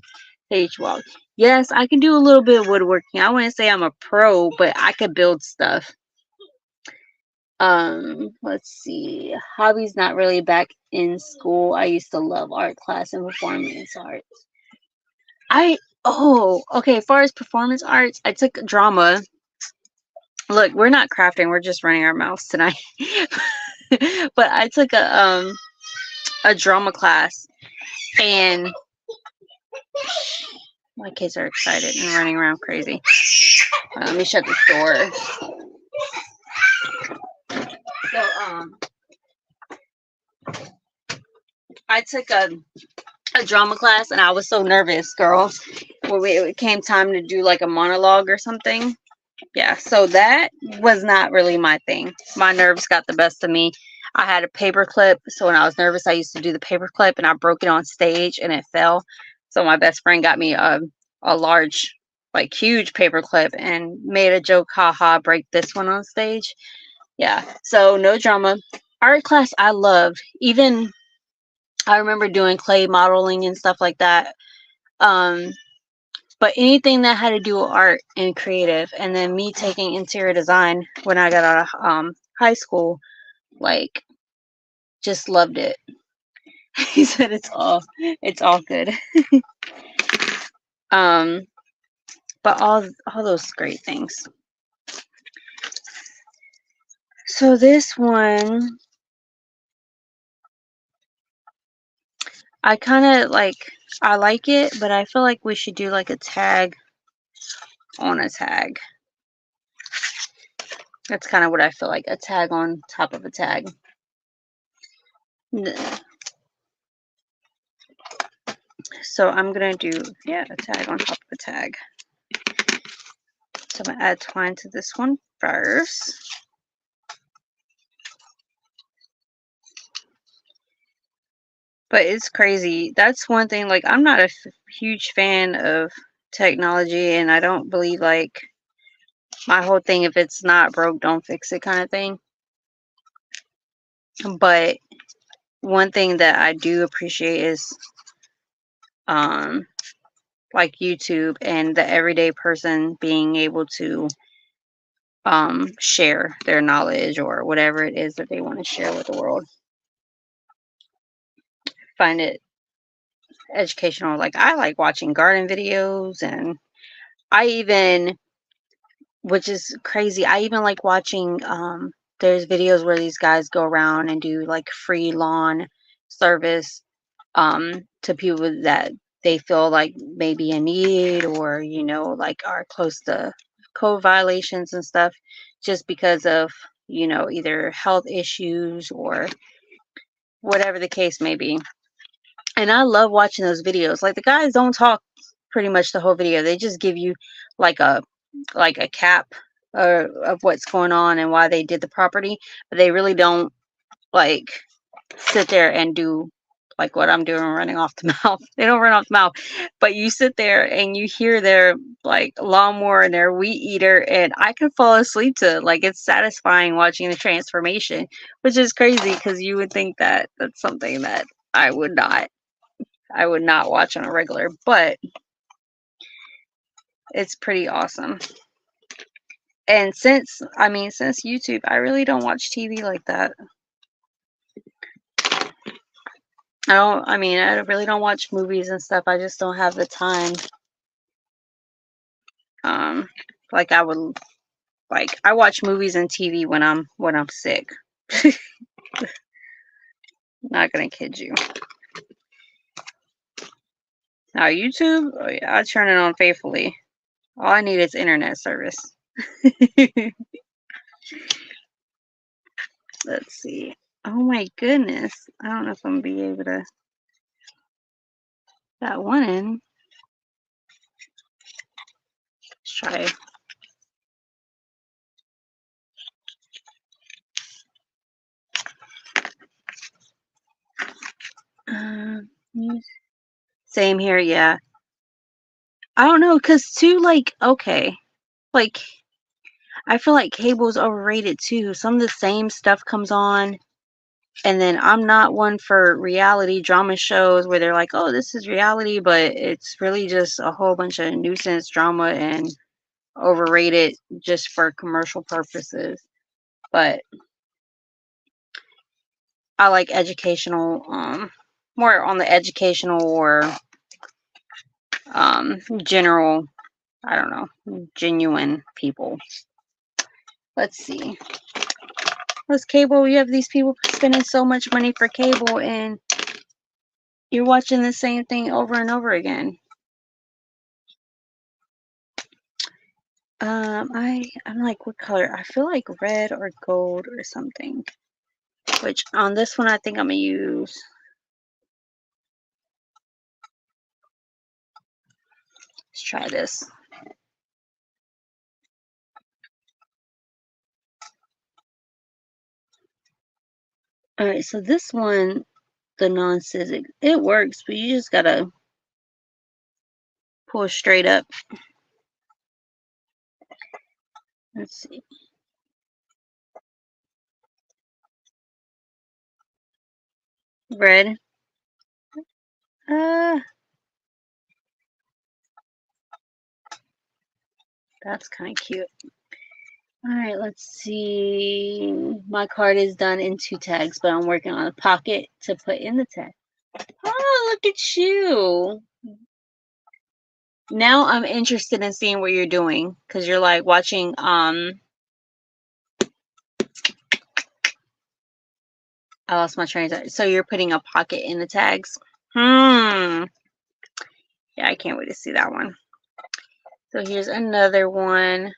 Page walk. Yes, I can do a little bit of woodworking. I wouldn't say I'm a pro, but I could build stuff. Let's see. Hobbies not really back in school. I used to love art class and performance arts. Okay, as far as performance arts, I took drama. Look, we're not crafting, we're just running our mouths tonight. But I took a drama class, and my kids are excited and running around crazy. Let me shut this door. So I took a drama class, and I was so nervous, girl, when it came time to do like a monologue or something. Yeah, so that was not really my thing. My nerves got the best of me. I had a paper clip, so when I was nervous, I used to do the paper clip, and I broke it on stage, and it fell. So my best friend got me a large, like, huge paper clip, and made a joke, haha, break this one on stage. Yeah, so no drama. Art class I loved. Even I remember doing clay modeling and stuff like that. But anything that had to do with art and creative, and then me taking interior design when I got out of high school, like, just loved it. He said it's all good. But all those great things. So this one, I kind of like, I like it, but I feel like we should do like a tag on a tag. That's kind of what I feel like, a tag on top of a tag. So I'm going to do, yeah, a tag on top of a tag. So I'm going to add twine to this one first. But it's crazy. That's one thing, like, I'm not a huge fan of technology, and I don't believe, like, my whole thing, if it's not broke, don't fix it kind of thing. But one thing that I do appreciate is like YouTube and the everyday person being able to share their knowledge or whatever it is that they want to share with the world. Find it educational. Like, I like watching garden videos, and I even, which is crazy, I even like watching there's videos where these guys go around and do like free lawn service to people that they feel like maybe in need, or like are close to code violations and stuff, just because of either health issues or whatever the case may be. And I love watching those videos. Like, the guys don't talk pretty much the whole video. They just give you like a cap of what's going on and why they did the property, but they really don't like sit there and do like what I'm doing, running off the mouth. They don't run off the mouth, but you sit there and you hear their like lawnmower and their weed eater, and I can fall asleep to it. Like, it's satisfying watching the transformation, which is crazy because you would think that that's something that I would not watch on a regular, but it's pretty awesome. And since YouTube, I really don't watch TV like that. I really don't watch movies and stuff. I just don't have the time. Like, I watch movies and TV when I'm sick. Not gonna kid you. Now YouTube, oh yeah, I turn it on faithfully. All I need is internet service. Let's see. Oh my goodness. I don't know if I'm gonna be able to that one in. Let's try. Same here, yeah. I don't know, cause too, like, okay, like, I feel like cable's overrated too. Some of the same stuff comes on, and then I'm not one for reality drama shows where they're like, oh, this is reality, but it's really just a whole bunch of nuisance drama and overrated just for commercial purposes. But I like educational, more on the educational or general, I don't know, genuine people. Let's see. What's cable? You have these people spending so much money for cable, and you're watching the same thing over and over again. I'm like, what color? I feel like red or gold or something. Which on this one, I think I'm gonna use. Let's try this. All right, so this one, the non-scissor, it works, but you just gotta pull straight up. Let's see. Red. That's kind of cute. All right, let's see. My card is done in 2 tags, but I'm working on a pocket to put in the tag. Oh, look at you. Now I'm interested in seeing what you're doing, because you're like watching I lost my train of thought. So you're putting a pocket in the tags. Yeah, I can't wait to see that one. So here's another one.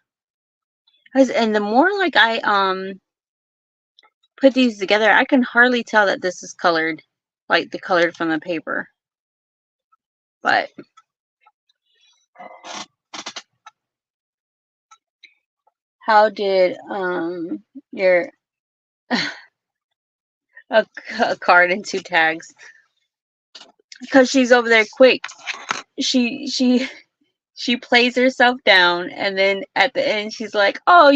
And the more like I put these together, I can hardly tell that this is colored, like the colored from the paper. But how did your a card and 2 tags? Because she's over there quick. She plays herself down, and then at the end she's like, oh,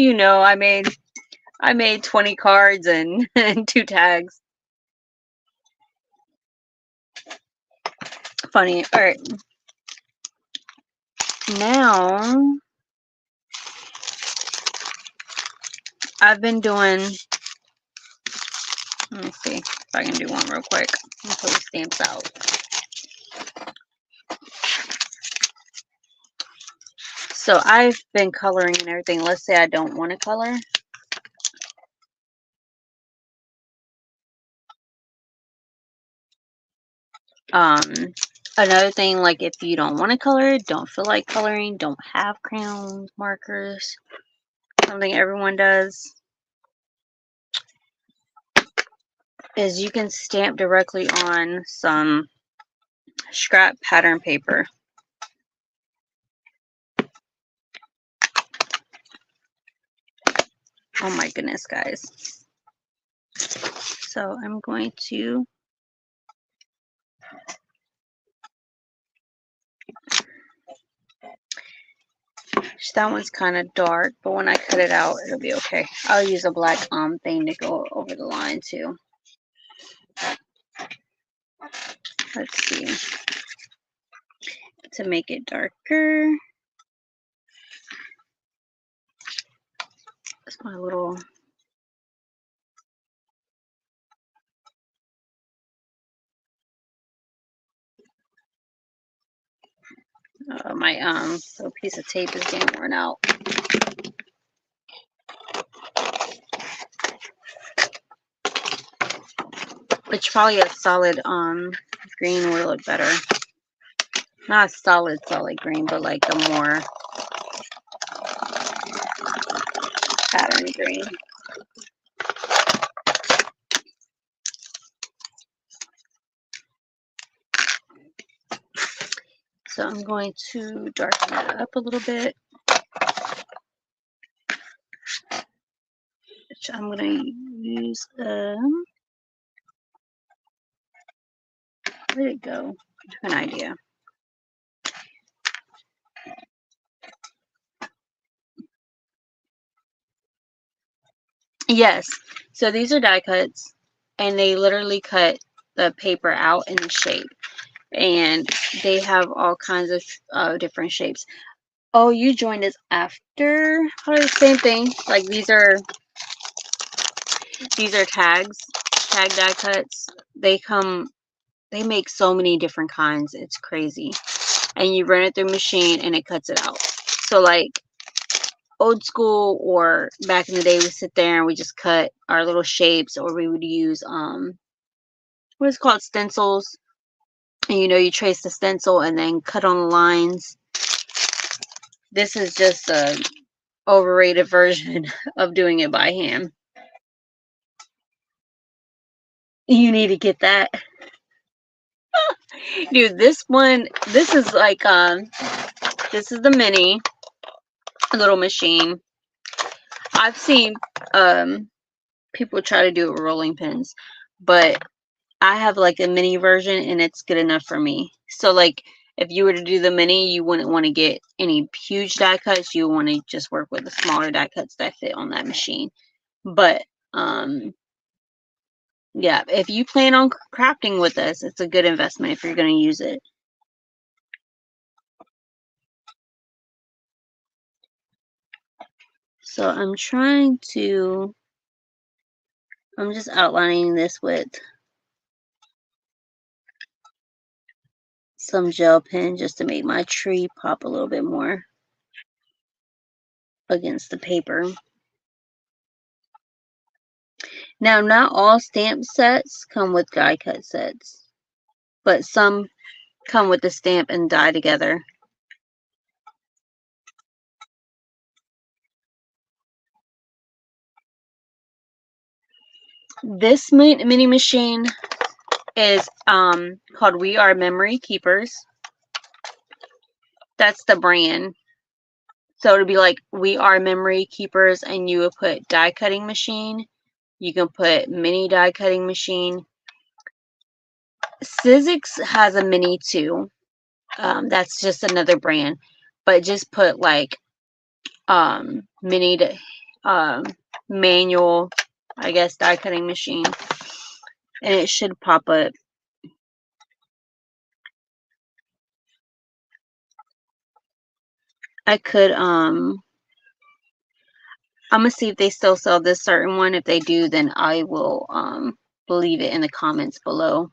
I made 20 cards and, and 2 tags. Funny. All right. Now I've been doing, let me see if I can do one real quick until the stamps out. So I've been coloring and everything. Let's say I don't want to color. Another thing, like if you don't want to color, don't feel like coloring, don't have crayons, markers, something everyone does, is you can stamp directly on some scrap pattern paper. Oh my goodness, guys. So I'm going to that one's kind of dark, but when I cut it out, it'll be okay. I'll use a black thing to go over the line too. Let's see. To make it darker. That's my little my little piece of tape is getting worn out. Which probably a solid green would look better. Not a solid green, but like a more pattern green. So I'm going to darken it up a little bit. Which I'm going to use where'd it go? An idea. Yes. So these are die cuts, and they literally cut the paper out in the shape, and they have all kinds of different shapes. Oh, you joined us after? Oh, the same thing. Like these are tags, tag die cuts. They make so many different kinds. It's crazy. And you run it through a machine and it cuts it out. So like old school or back in the day, we sit there and we just cut our little shapes, or we would use what is called stencils. And you trace the stencil and then cut on the lines. This is just a overrated version of doing it by hand. You need to get that. Dude, this is like this is the mini little machine. I've seen people try to do it with rolling pins, but I have like a mini version and it's good enough for me. So like if you were to do the mini, you wouldn't want to get any huge die cuts. You want to just work with the smaller die cuts that fit on that machine. But yeah, if you plan on crafting with us, it's a good investment if you're going to use it. So I'm just outlining this with some gel pen just to make my tree pop a little bit more against the paper. Now, not all stamp sets come with die cut sets, but some come with the stamp and die together. This mini machine is called We Are Memory Keepers. That's the brand. So it'll be like We Are Memory Keepers, and you would put die cutting machine. You can put mini die cutting machine. Sizzix has a mini too. That's just another brand, but just put like mini manual, I guess, die cutting machine, and it should pop up. I could I'm gonna see if they still sell this certain one. If they do, then I will leave it in the comments below.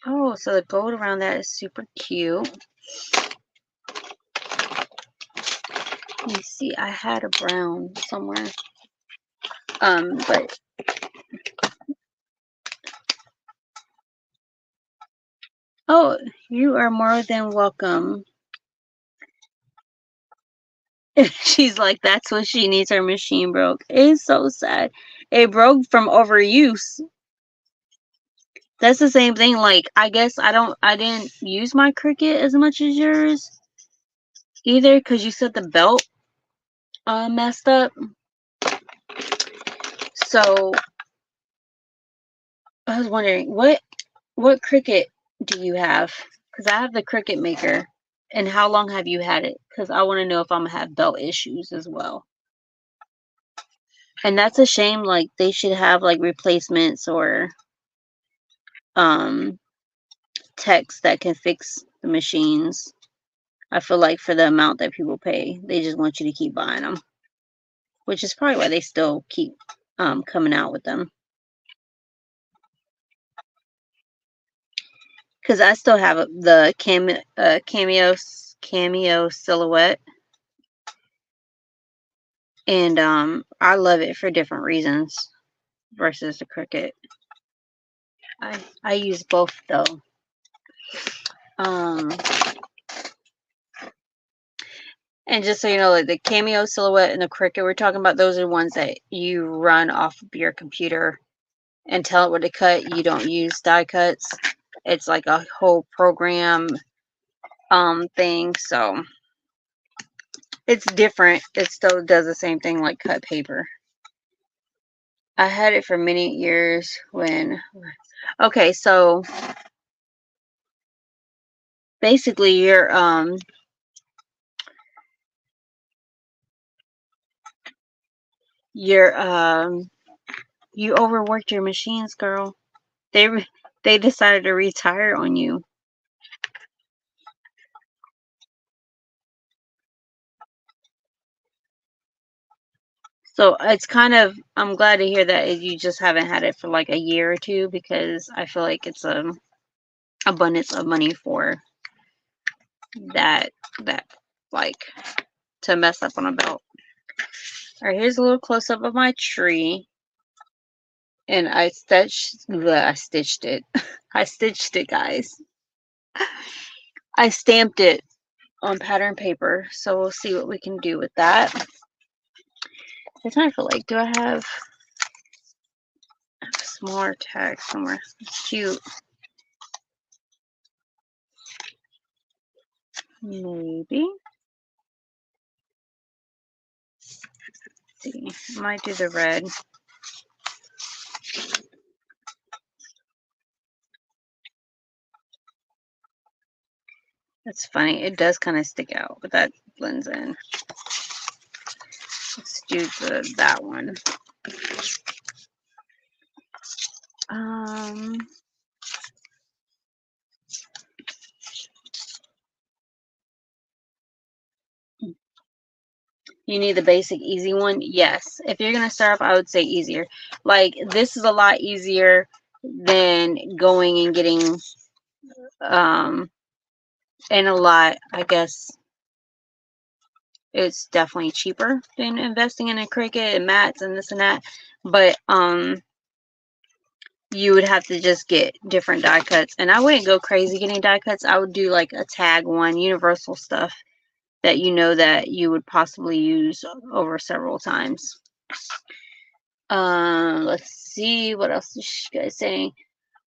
Oh, so the gold around that is super cute. Let me see, I had a brown somewhere. But Oh, you are more than welcome. She's like, that's what she needs. Her machine broke. It's so sad. It broke from overuse. That's the same thing. Like, I guess I didn't use my Cricut as much as yours either, because you said the belt messed up. So I was wondering, what Cricut do you have? Because I have the Cricut Maker. And how long have you had it? Because I want to know if I'm gonna have belt issues as well. And that's a shame. Like, they should have like replacements or um techs that can fix the machines. I feel like for the amount that people pay, they just want you to keep buying them, which is probably why they still keep coming out with them. Because I still have the cameo silhouette, and I love it for different reasons versus the Cricut. I use both though. Um, and just so you know, like the cameo silhouette and the Cricut we're talking about, those are ones that you run off of your computer and tell it what to cut. You don't use die cuts. It's like a whole program thing, so it's different. It still does the same thing like cut paper. I had it for many years when okay, so basically you overworked your machines, girl. They decided to retire on you. So it's kind of, I'm glad to hear that you just haven't had it for like a year or two, because I feel like it's a abundance of money for that like to mess up on a belt. All right, here's a little close up of my tree, and I stitched it. I stitched it, guys. I stamped it on pattern paper, so we'll see what we can do with that. It's time for like, do I have a smaller tag somewhere? It's cute. Maybe. Let's see, I might do the red. That's funny. It does kind of stick out, but that blends in. Let's do that one. You need the basic easy one? Yes. If you're going to start off, I would say easier. Like, this is a lot easier than going and getting, and a lot, I guess, it's definitely cheaper than investing in a Cricut and mats and this and that. But, you would have to just get different die cuts. And I wouldn't go crazy getting die cuts. I would do like a tag one, universal stuff that you know that you would possibly use over several times. Let's see, what else is you guys saying?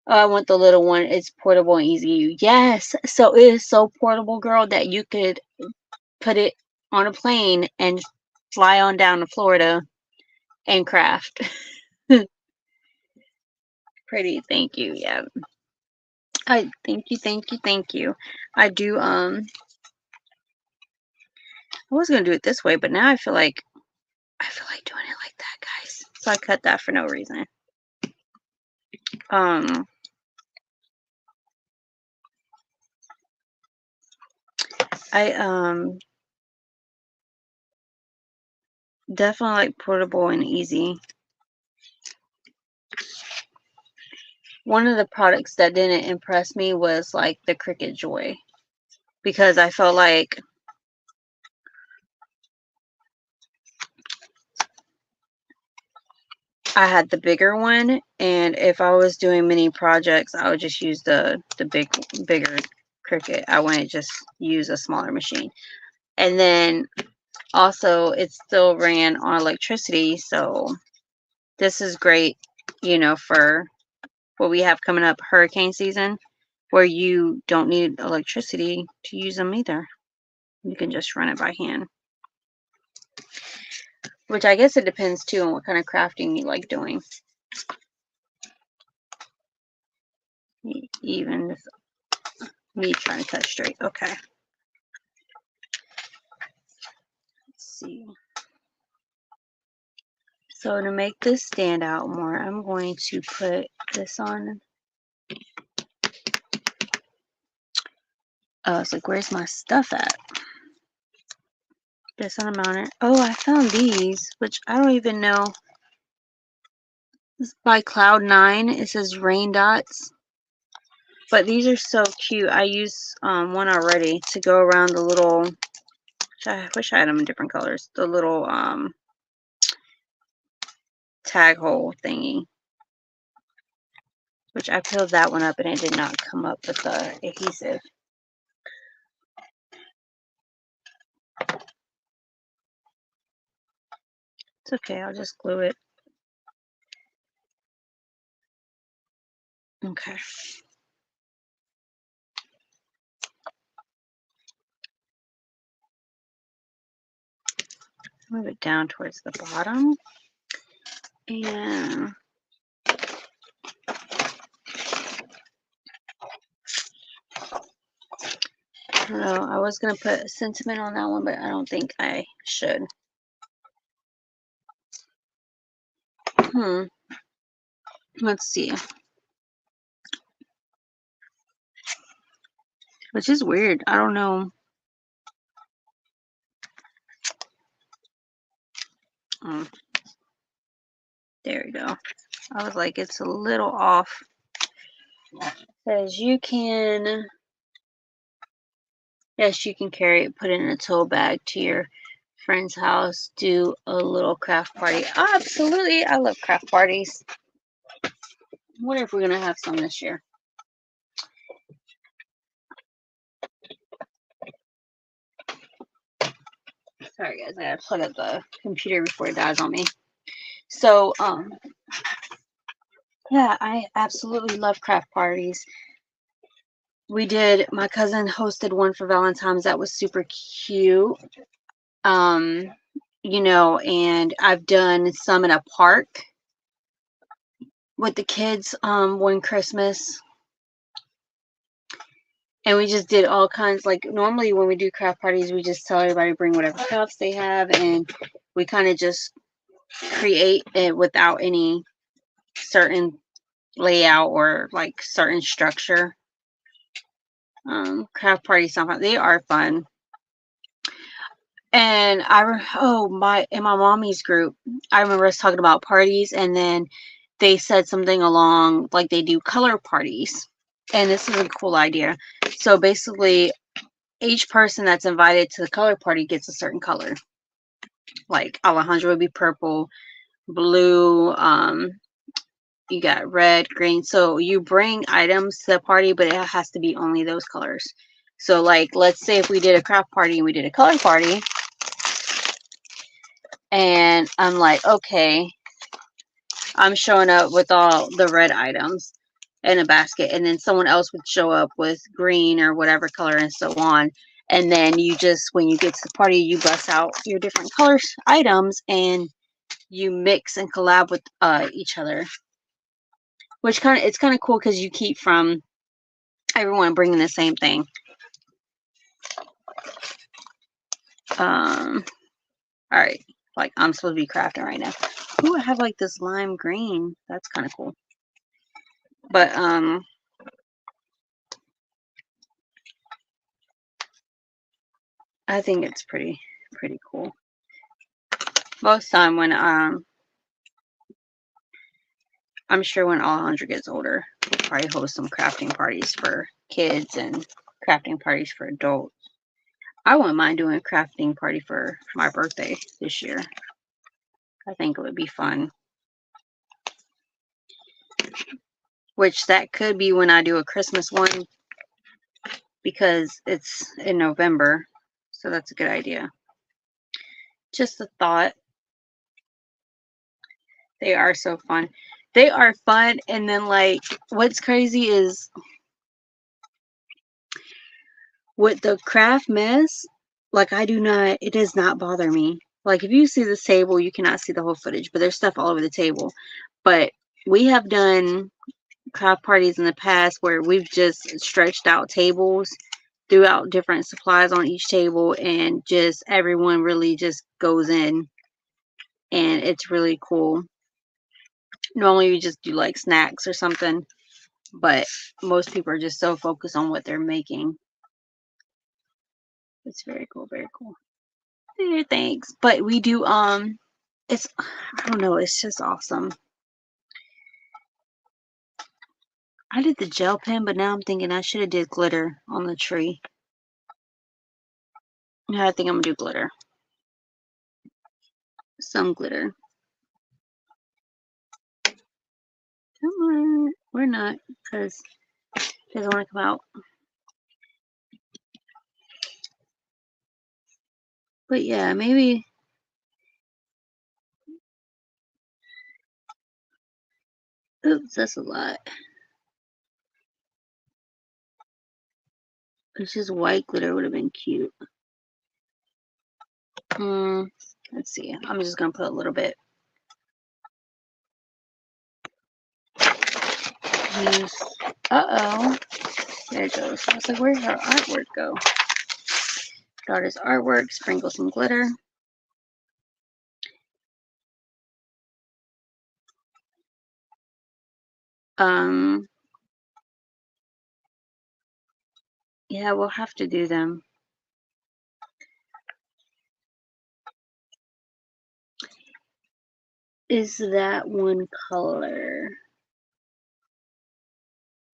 I want the little one. It's portable and easy to use. Yes, so it is so portable, girl, that you could put it on a plane and fly on down to Florida and craft. Pretty, thank you. Yeah, I thank you. I do. I was gonna do it this way, but now I feel like doing it like that, guys. So I cut that for no reason. I definitely like portable and easy. One of the products that didn't impress me was like the Cricut Joy, because I felt like I had the bigger one, and if I was doing mini projects, I would just use the bigger Cricut. I wouldn't just use a smaller machine. And then also it still ran on electricity, so this is great, you know, for what we have coming up, hurricane season, where you don't need electricity to use them either. You can just run it by hand. Which I guess it depends too on what kind of crafting you like doing. Even if me trying to cut straight. Okay. Let's see. So to make this stand out more, I'm going to put this on. Oh, it's like, where's my stuff at? This on a mounter. Oh, I found these, which I don't even know. This is by Cloud9. It says rain dots. But these are so cute. I use one already to go around the little, I wish I had them in different colors. The little tag hole thingy. Which I peeled that one up and it did not come up with the adhesive. It's okay, I'll just glue it. Okay. Move it down towards the bottom. And I don't know, I was going to put sentiment on that one, but I don't think I should. Let's see. Which is weird. I don't know. There we go. I was like, it's a little off. Says you can, yes, you can carry it, put it in a tote bag to your friend's house, do a little craft party. Oh, absolutely. I love craft parties. I wonder if we're going to have some this year. Sorry guys, I gotta plug up the computer before it dies on me. So, yeah, I absolutely love craft parties. We did, my cousin hosted one for Valentine's that was super cute. You know, and I've done some in a park with the kids one Christmas. And we just did all kinds, like normally when we do craft parties, we just tell everybody to bring whatever crafts they have, and we kind of just create it without any certain layout or like certain structure. Craft parties, sometimes they are fun. And in my mommy's group, I remember us talking about parties, and then they said something along like they do color parties. And this is a cool idea. So basically, each person that's invited to the color party gets a certain color. Like Alejandro would be purple, blue, you got red, green. So you bring items to the party, but it has to be only those colors. So like, let's say if we did a craft party and we did a color party, and I'm like, okay, I'm showing up with all the red items in a basket, and then someone else would show up with green or whatever color and so on. And then you just, when you get to the party, you bust out your different colors items and you mix and collab with each other. Which it's kind of cool because you keep from everyone bringing the same thing. All right, like I'm supposed to be crafting right now. Ooh, I have like this lime green. That's kind of cool. But I think it's pretty cool. Most time when I'm sure when Alejandro gets older, we'll probably host some crafting parties for kids and crafting parties for adults. I wouldn't mind doing a crafting party for my birthday this year. I think it would be fun. which that could be when I do a Christmas one because it's in November. So that's a good idea. Just a thought. They are so fun. They are fun. And then, like, what's crazy is with the craft mess, like, it does not bother me. Like, if you see this table, you cannot see the whole footage, but there's stuff all over the table. But we have done craft parties in the past where we've just stretched out tables, threw out different supplies on each table, and just everyone really just goes in, and it's really cool. Normally we just do like snacks or something, but most people are just so focused on what they're making. It's very cool, very cool. Thanks. But we do it's, I don't know, it's just awesome. I did the gel pen, but now I'm thinking I should have did glitter on the tree. Yeah, I think I'm gonna do glitter. Some glitter. Come on. We're not, because it doesn't want to come out. But yeah, maybe. Oops, that's a lot. It's just white glitter would have been cute. Let's see. I'm just gonna put a little bit. Use. Uh-oh. There it goes. I was like, where'd her artwork go? Daughter's artwork. Sprinkle some glitter. Yeah, we'll have to do them. Is that one color?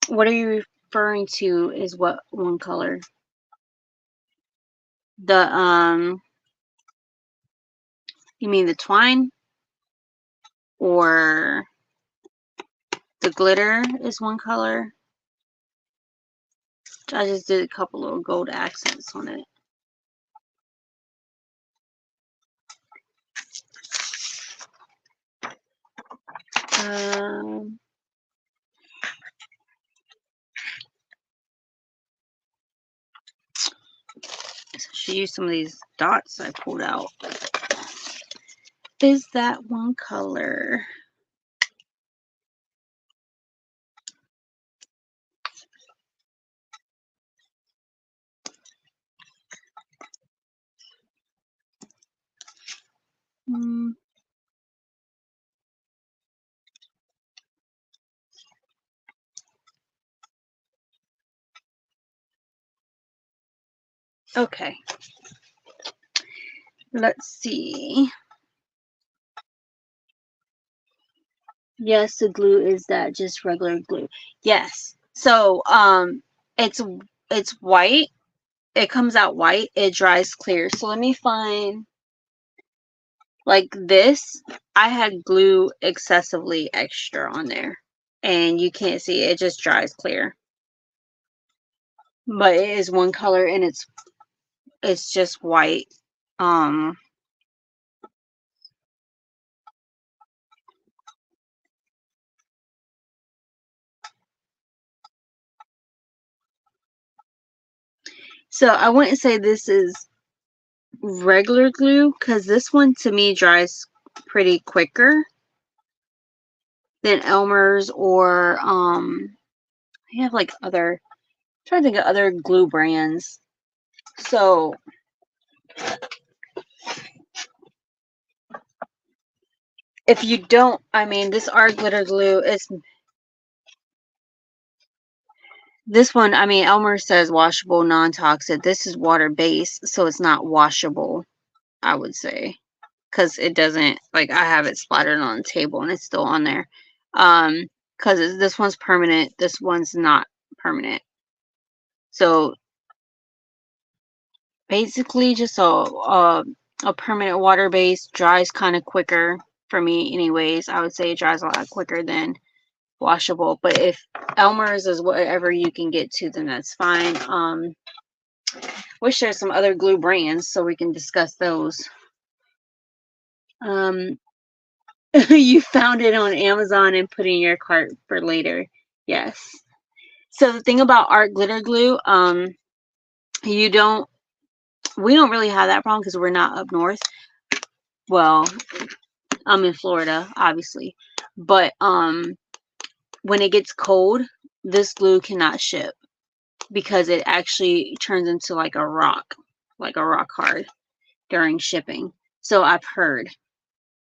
What are you referring to is what one color? The, you mean the twine? Or the glitter is one color? I just did a couple little gold accents on it. I should use some of these dots I pulled out. Is that one color? Okay. Let's see. Yes, the glue is that just regular glue. Yes. So, it's white. It comes out white. It dries clear. So let me find, like this. I had glue excessively extra on there, and you can't see it. It just dries clear. But it is one color, and it's just white. So I wouldn't say this is regular glue, because this one to me dries pretty quicker than Elmer's, or I have like other, I'm trying to think of other glue brands. So if you don't, I mean, this art glitter glue is, this one, I mean, Elmer says washable, non-toxic. This is water-based, so it's not washable, I would say. Because it doesn't, like, I have it splattered on the table and it's still on there. Because this one's permanent, this one's not permanent. So basically just a permanent water base dries kind of quicker for me anyways. I would say it dries a lot quicker than washable. But if Elmer's is whatever you can get to, then that's fine. Wish there's some other glue brands so we can discuss those. You found it on Amazon and put in your cart for later. Yes. So the thing about art glitter glue, we don't really have that problem because we're not up north. Well, I'm in Florida, obviously. But when it gets cold, this glue cannot ship because it actually turns into like a rock hard during shipping. So I've heard.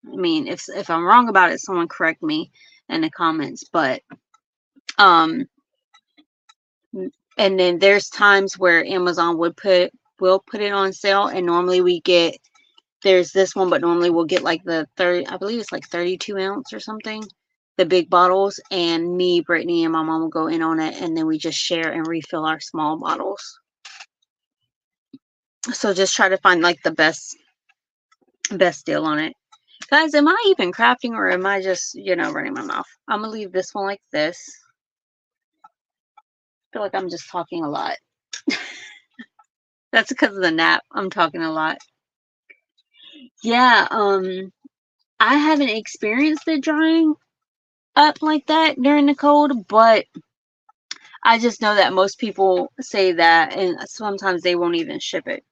I mean, if I'm wrong about it, someone correct me in the comments. But and then there's times where Amazon will put it on sale, and normally there's this one, but normally we'll get like the 30, I believe it's like 32 ounce or something, the big bottles, and me, Brittany, and my mom will go in on it, and then we just share and refill our small bottles. So just try to find like the best deal on it. Guys, am I even crafting or am I just, running my mouth? I'm gonna leave this one like this. I feel like I'm just talking a lot. That's because of the nap. I'm talking a lot. Yeah, I haven't experienced it drying up like that during the cold, but I just know that most people say that, and sometimes they won't even ship it.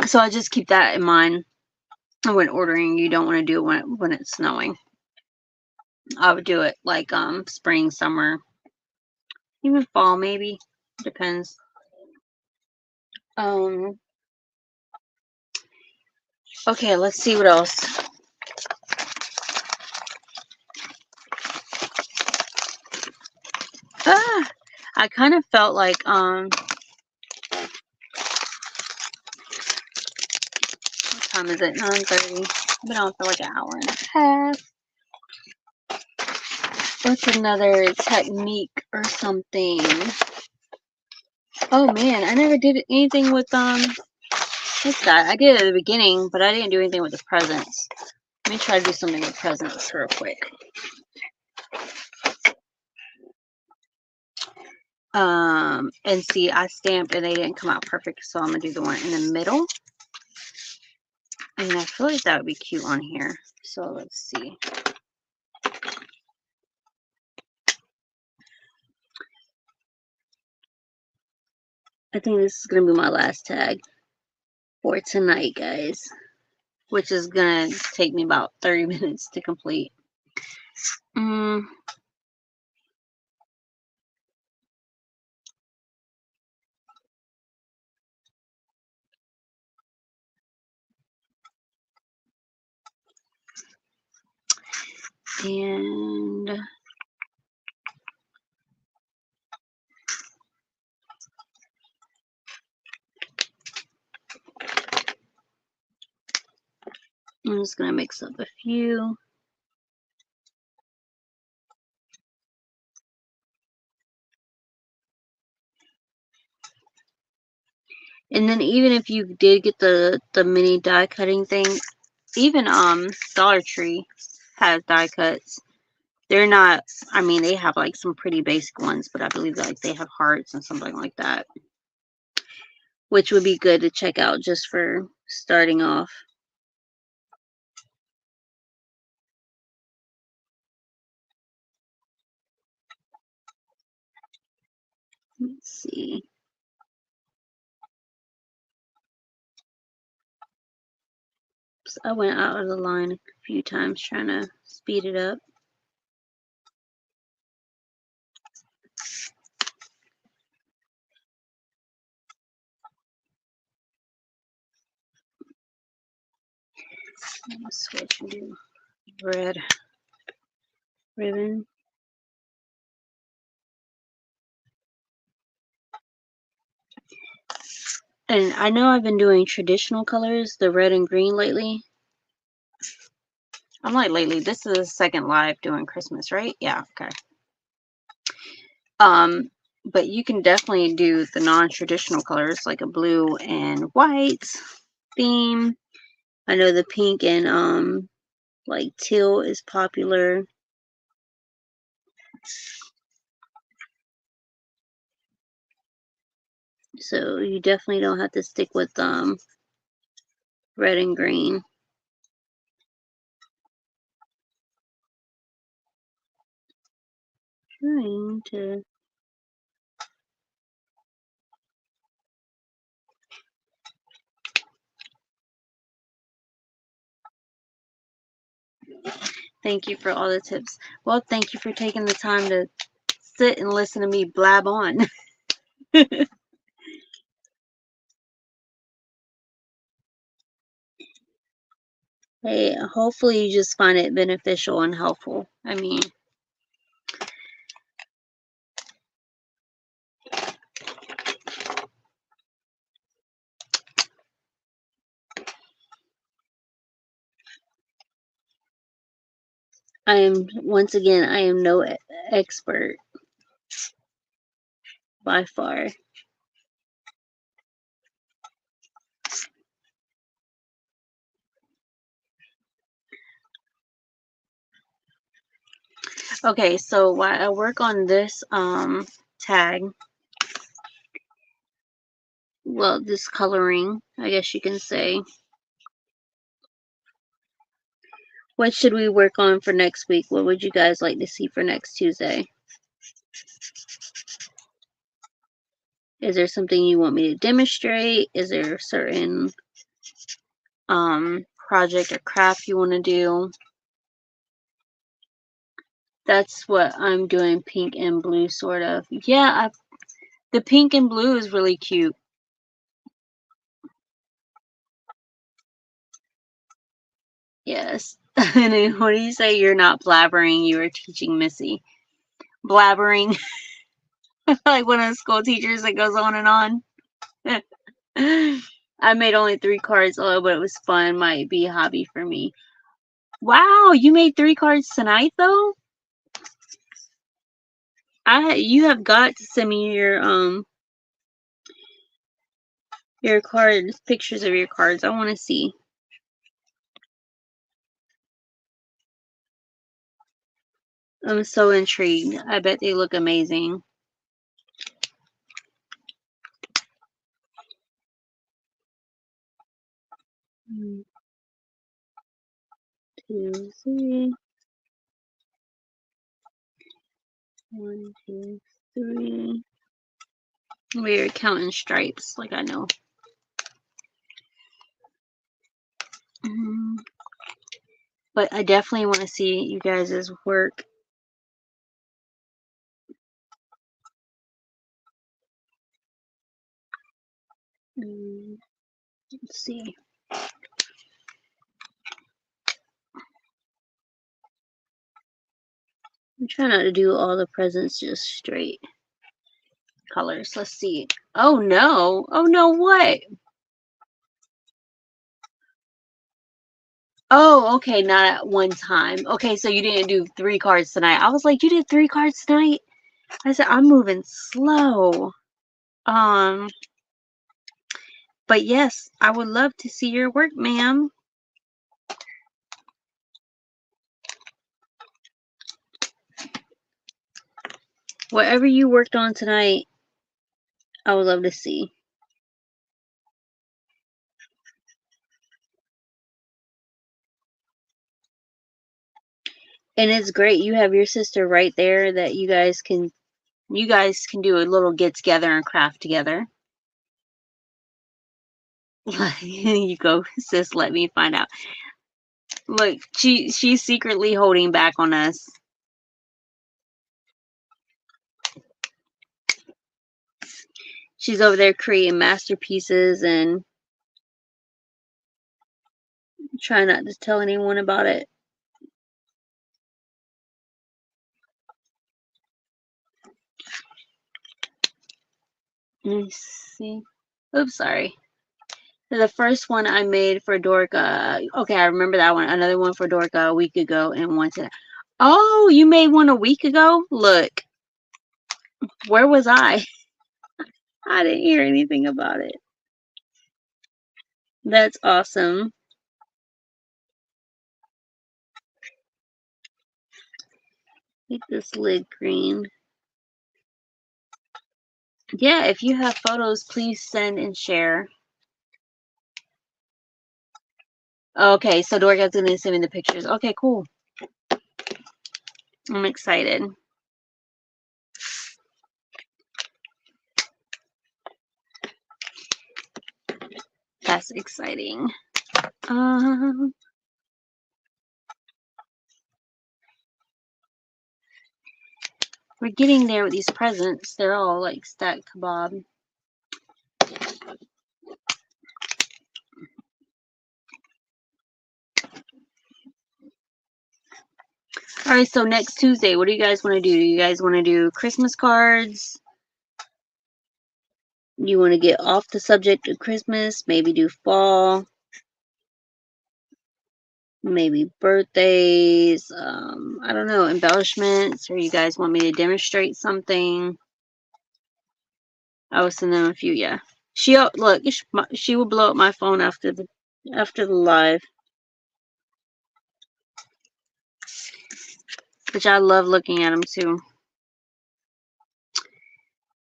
So I just keep that in mind when ordering. You don't want to do it when it's snowing. I would do it like spring, summer, even fall maybe. Depends. Okay, let's see what else. I kind of felt like what time is it? 9:30. I've been on for like an hour and a half. What's another technique or something? Oh man, I never did anything with this guy. I did it at the beginning, but I didn't do anything with the presents. Let me try to do something with presents real quick. And see, I stamped and they didn't come out perfect, so I'm gonna do the one in the middle. And I feel like that would be cute on here. So let's see. I think this is gonna be my last tag for tonight, guys, which is gonna take me about 30 minutes to complete. And I'm just gonna mix up a few. And then even if you did get the mini die cutting thing, even Dollar Tree has die cuts. They're not, I mean, they have like some pretty basic ones, but I believe like they have hearts and something like that, which would be good to check out just for starting off. Let's see. So I went out of the line a few times trying to speed it up. I'm gonna switch and do red ribbon. And I know I've been doing traditional colors, the red and green lately. I'm like lately, this is the second live doing Christmas, right? Yeah, okay. But you can definitely do the non-traditional colors like a blue and white theme. I know the pink and like teal is popular. So you definitely don't have to stick with red and green. Trying to thank you for all the tips. Well, thank you for taking the time to sit and listen to me blab on. Hey, hopefully you just find it beneficial and helpful. I mean, I am no expert by far. Okay, so while I work on this tag, well, this coloring, I guess you can say. What should we work on for next week? What would you guys like to see for next Tuesday? Is there something you want me to demonstrate? Is there a certain project or craft you want to do? That's what I'm doing, pink and blue, sort of. Yeah, the pink and blue is really cute. Yes. And then what do you say? You're not blabbering, you are teaching Missy. Blabbering. Like one of the school teachers that goes on and on. I made only 3 cards, but it was fun. Might be a hobby for me. Wow, you made 3 cards tonight, though? You have got to send me your cards, pictures of your cards. I want to see. I'm so intrigued. I bet they look amazing. One, 2, 3. 1, 2, 3. We're counting stripes, like I know. But I definitely want to see you guys' work. Let's see. I'm trying not to do all the presents just straight colors. Let's see. Oh no. Oh no, what? Oh, okay, not at one time. Okay, so you didn't do 3 cards tonight. I was like, you did 3 cards tonight? I said, I'm moving slow. But yes, I would love to see your work, ma'am. Whatever you worked on tonight, I would love to see. And it's great. You have your sister right there that you guys can do a little get together and craft together. You go, sis, let me find out. Look, she's secretly holding back on us. She's over there creating masterpieces and trying not to tell anyone about it. Let me see. Oops, sorry. The first one I made for Dorka. Okay, I remember that one. Another one for Dorka a week ago and one today. Oh, you made one a week ago? Look. Where was I? I didn't hear anything about it. That's awesome. Make this lid green. Yeah, if you have photos, please send and share. Okay, so Dorga's going to send me the pictures. Okay, cool. I'm excited. That's exciting. We're getting there with these presents. They're all like stacked kebab. All right, so next Tuesday, what do you guys want to do? Do you guys want to do Christmas cards? You want to get off the subject of Christmas? Maybe do fall? Maybe birthdays? I don't know, embellishments? Or you guys want me to demonstrate something? I will send them a few, yeah. Look, she will blow up my phone after the live. Which I love looking at them too.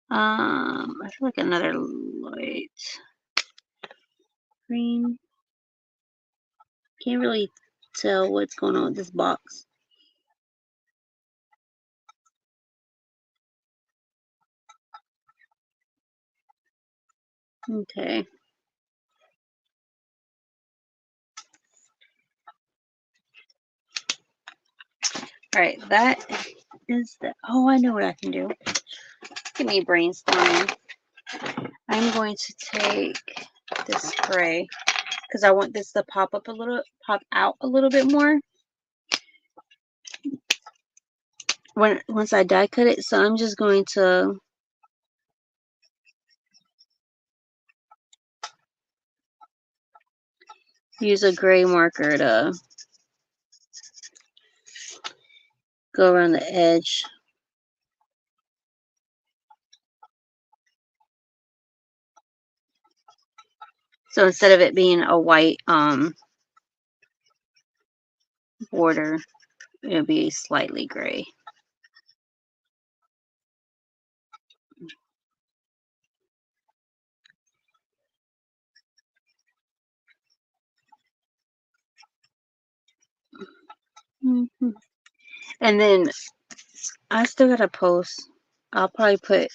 I feel like another light green. Can't really tell what's going on with this box. Okay. All right, that is the. Oh, I know what I can do. Give me brainstorming. I'm going to take this spray because I want this to pop out a little bit more once I die cut it. So I'm just going to use a gray marker to go around the edge. So instead of it being a white border, it'll be slightly gray. And then I still gotta post. I'll probably put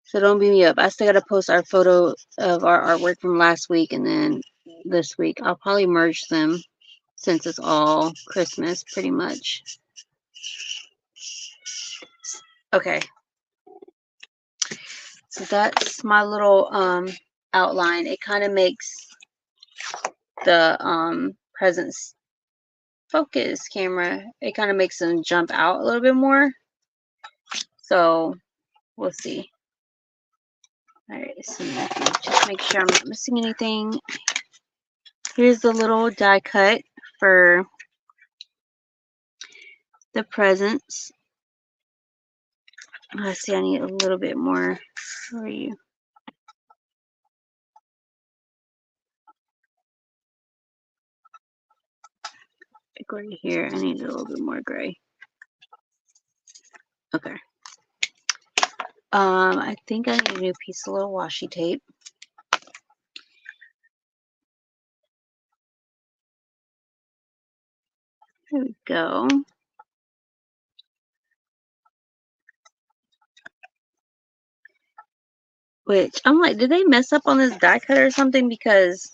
so don't beat me up. I still gotta post our photo of our artwork from last week and then this week. I'll probably merge them since it's all Christmas pretty much. Okay. So that's my little outline. It kind of makes the presents focus camera. It kind of makes them jump out a little bit more. So we'll see. All right, so just make sure I'm not missing anything. Here's the little die cut for the presents. I see I need a little bit more for you. Like right here, I need a little bit more gray. Okay. I think I need a new piece of little washi tape. There we go. Which I'm like, did they mess up on this die cut or something? Because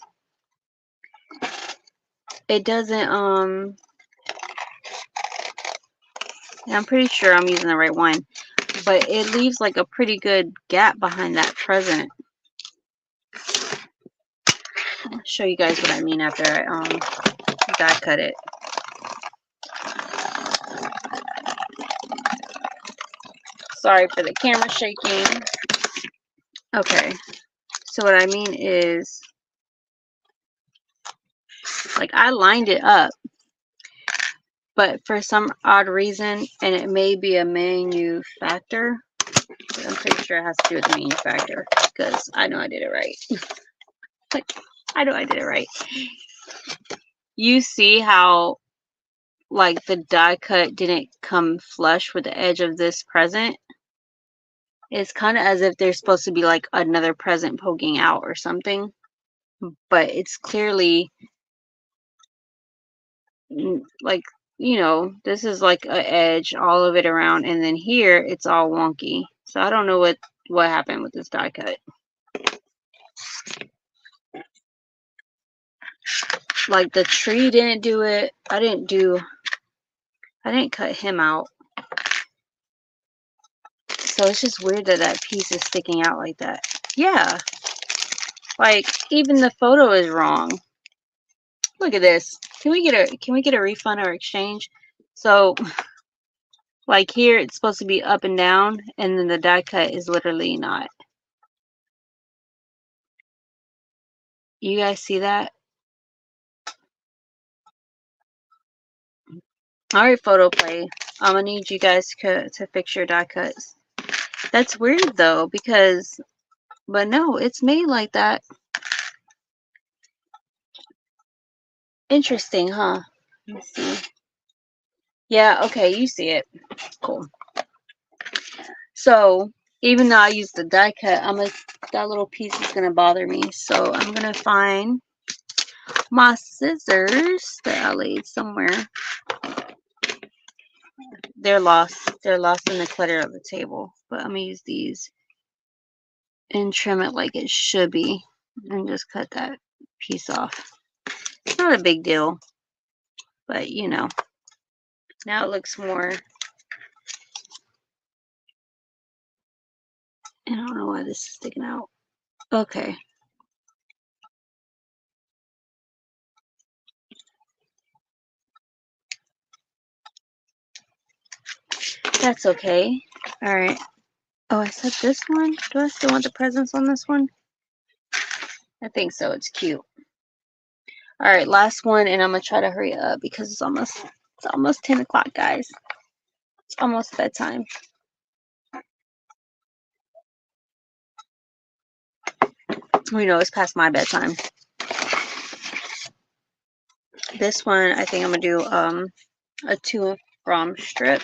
it doesn't I'm pretty sure I'm using the right one, but it leaves like a pretty good gap behind that present. I'll show you guys what I mean after I die cut it. Sorry for the camera shaking. Okay, so what I mean is, like, I lined it up, but for some odd reason, and it may be a manufacturer, I'm pretty sure it has to do with the manufacturer, because I know I did it right. Like, I know I did it right. You see how like the die cut didn't come flush with the edge of this present? It's kind of as if there's supposed to be like another present poking out or something, but it's clearly like, you know, this is like a edge all of it around, and then here it's all wonky. So I don't know what happened with this die cut. Like the tree didn't do it. I didn't cut him out. So it's just weird that that piece is sticking out like that. Yeah. Like even the photo is wrong. Look at this. Can we get a refund or exchange? So like here it's supposed to be up and down, and then the die cut is literally not. You guys see that? All right, photo play. I'm gonna need you guys to fix your die cuts. That's weird though, because, but no, it's made like that. Interesting, huh? Let's see. Yeah, okay, you see it. Cool. So even though I use the die cut, that little piece is gonna bother me. So I'm gonna find my scissors that I laid somewhere. They're lost. They're lost in the clutter of the table. But I'm gonna use these and trim it like it should be, and just cut that piece off. It's not a big deal, but you know, now it looks more. I don't know why this is sticking out. Okay. That's okay. All right. Oh, I said this one. Do I still want the presents on this one? I think so. It's cute. All right, last one, and I'm gonna try to hurry up because it's almost 10 o'clock, guys. It's almost bedtime. We know it's past my bedtime. This one, I think I'm gonna do a to and from strip.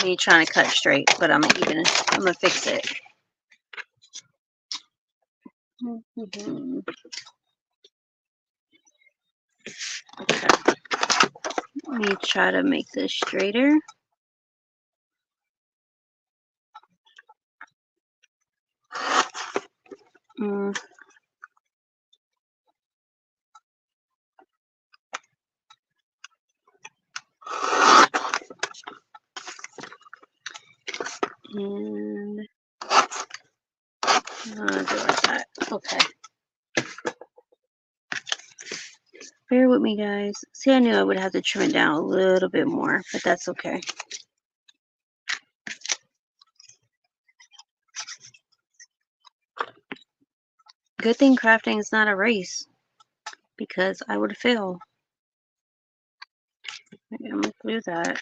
Me trying to cut straight, but I'm gonna fix it. Okay. Let me try to make this straighter. And do like that. Okay. Bear with me, guys. See, I knew I would have to trim it down a little bit more, but that's okay. Good thing crafting is not a race, because I would fail. Maybe I'm gonna do that.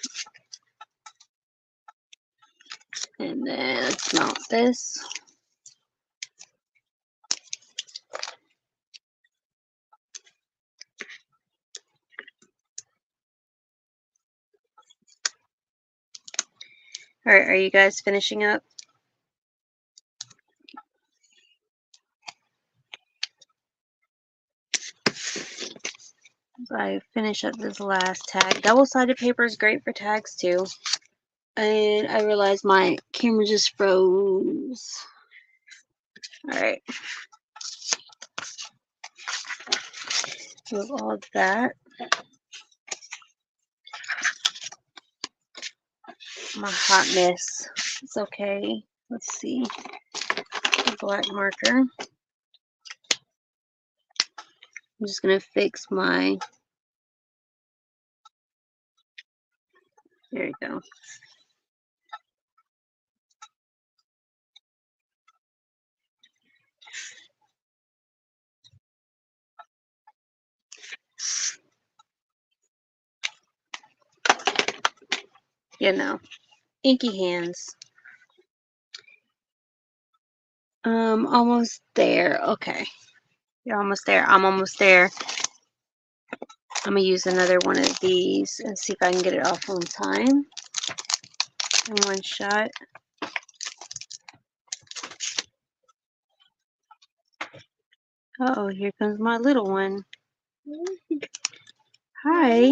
And then let's mount this. All right, are you guys finishing up? So I finish up this last tag. Double-sided paper is great for tags too. And I realized my camera just froze. All right. Move all of that. My hot mess. It's okay. Let's see. Black marker. I'm just gonna fix my. There you go. You know, inky hands. Almost there. Okay. You're almost there. I'm almost there. I'm gonna use another one of these and see if I can get it off on time in one shot. Uh-oh, here comes my little one. Hi.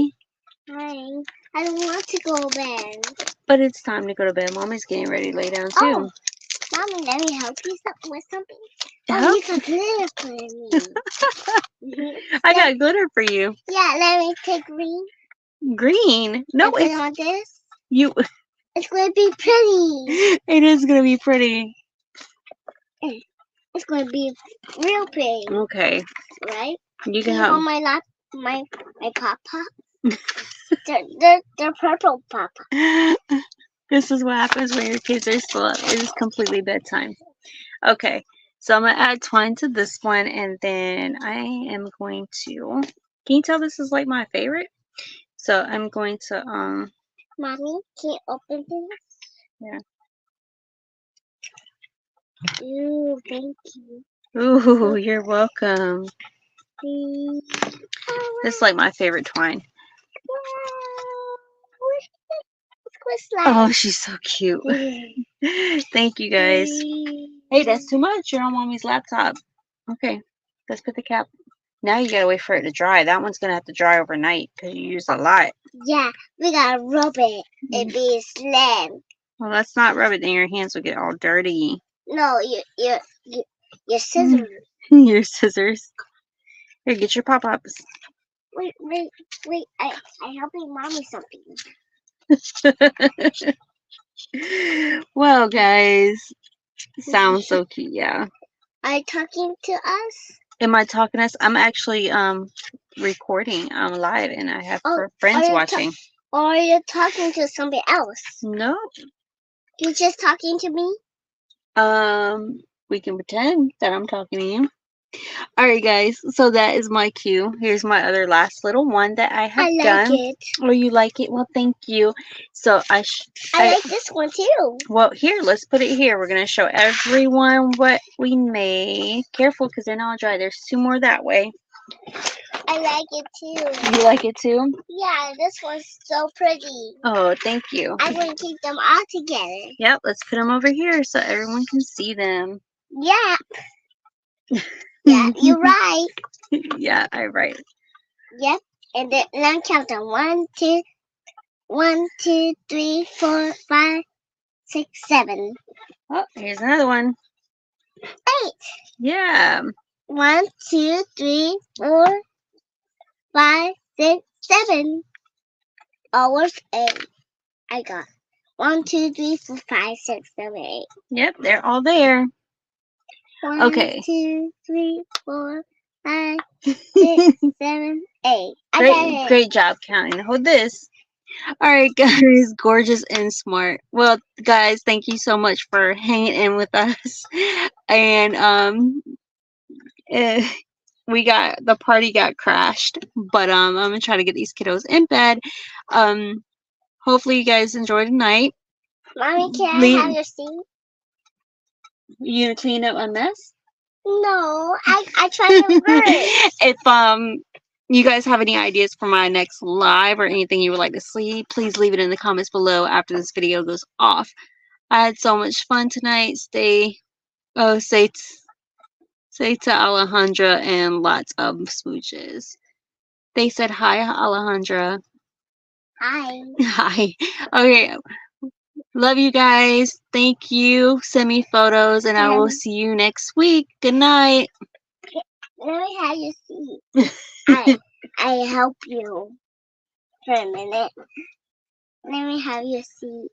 Hi. I don't want to go to bed. But it's time to go to bed. Mommy's getting ready to lay down too. Oh, Mommy, let me help you with something. Oh, Help? you got glitter for me. I got glitter for you. Yeah, let me take green. Green? No, And put it on this. you. It's going to be pretty. It is gonna be pretty. It's going to be real pretty. Okay. Right? You Can can you help. hold my lap, my papa? they're purple papa. This is what happens when your kids are still up. It is completely bedtime. Okay, so I'm gonna add twine to this one, and then I am going to. Can you tell this is like my favorite? So I'm going to Mommy, can you open this? Yeah. Ooh, thank you. Ooh, you're welcome. Oh, This is like my favorite twine. wow. Oh, she's so cute. Thank you guys. Hey, that's too much. You're on mommy's laptop. Okay, let's put the cap. Now you gotta wait for it to dry. That one's gonna have to dry overnight because you used a lot. Yeah, we gotta rub it. It be slim. Well, let's not rub it, then your hands will get all dirty. No, your scissors. Your scissors. Here, get your pop-ups. Wait. I helping mommy something. Well, guys, sounds so cute. Yeah. Are you talking to us? Am I talking to us? I'm actually recording. I'm live, and I have friends watching. Or are you talking to somebody else? No. You're just talking to me? We can pretend that I'm talking to you. Alright, guys, so that is my cue. Here's my other last little one that I have done. I like it. Oh, you like it? Well, thank you. So I like this one too. Well, here, let's put it here. We're going to show everyone what we made. Careful, because they're not dry. There's two more that way. I like it too. You like it too? Yeah, this one's so pretty. Oh, thank you. I'm going to keep them all together. Yep, let's put them over here so everyone can see them. Yeah. Yeah, you're right. Yeah, I'm right. Yep. And then I'm counting 1, 2, 3, 4, 5, 6, 7. Oh, here's another one. 8. Yeah. 1, 2, 3, 4, 5, 6, 7. Almost 8. I got 1, 2, 3, 4, 5, 6, 7, 8. Yep, they're all there. 1, Okay. 2, 3, 4, 5, 6, 7, 8. Great job counting. Hold this. Alright, guys, gorgeous and smart. Well, guys, thank you so much for hanging in with us. And the party got crashed, but I'm gonna try to get these kiddos in bed. Hopefully you guys enjoy tonight. Mommy, can I have your seat? You gonna clean up my mess? No, I tried to reverse. If you guys have any ideas for my next live or anything you would like to see, please leave it in the comments below after this video goes off. I had so much fun tonight. Say to Alejandra and lots of smooches. They said hi, Alejandra. Hi. Hi. Okay. Love you guys. Thank you. Send me photos and I will see you next week. Good night. Let me have your seat. I help you for a minute. Let me have your seat.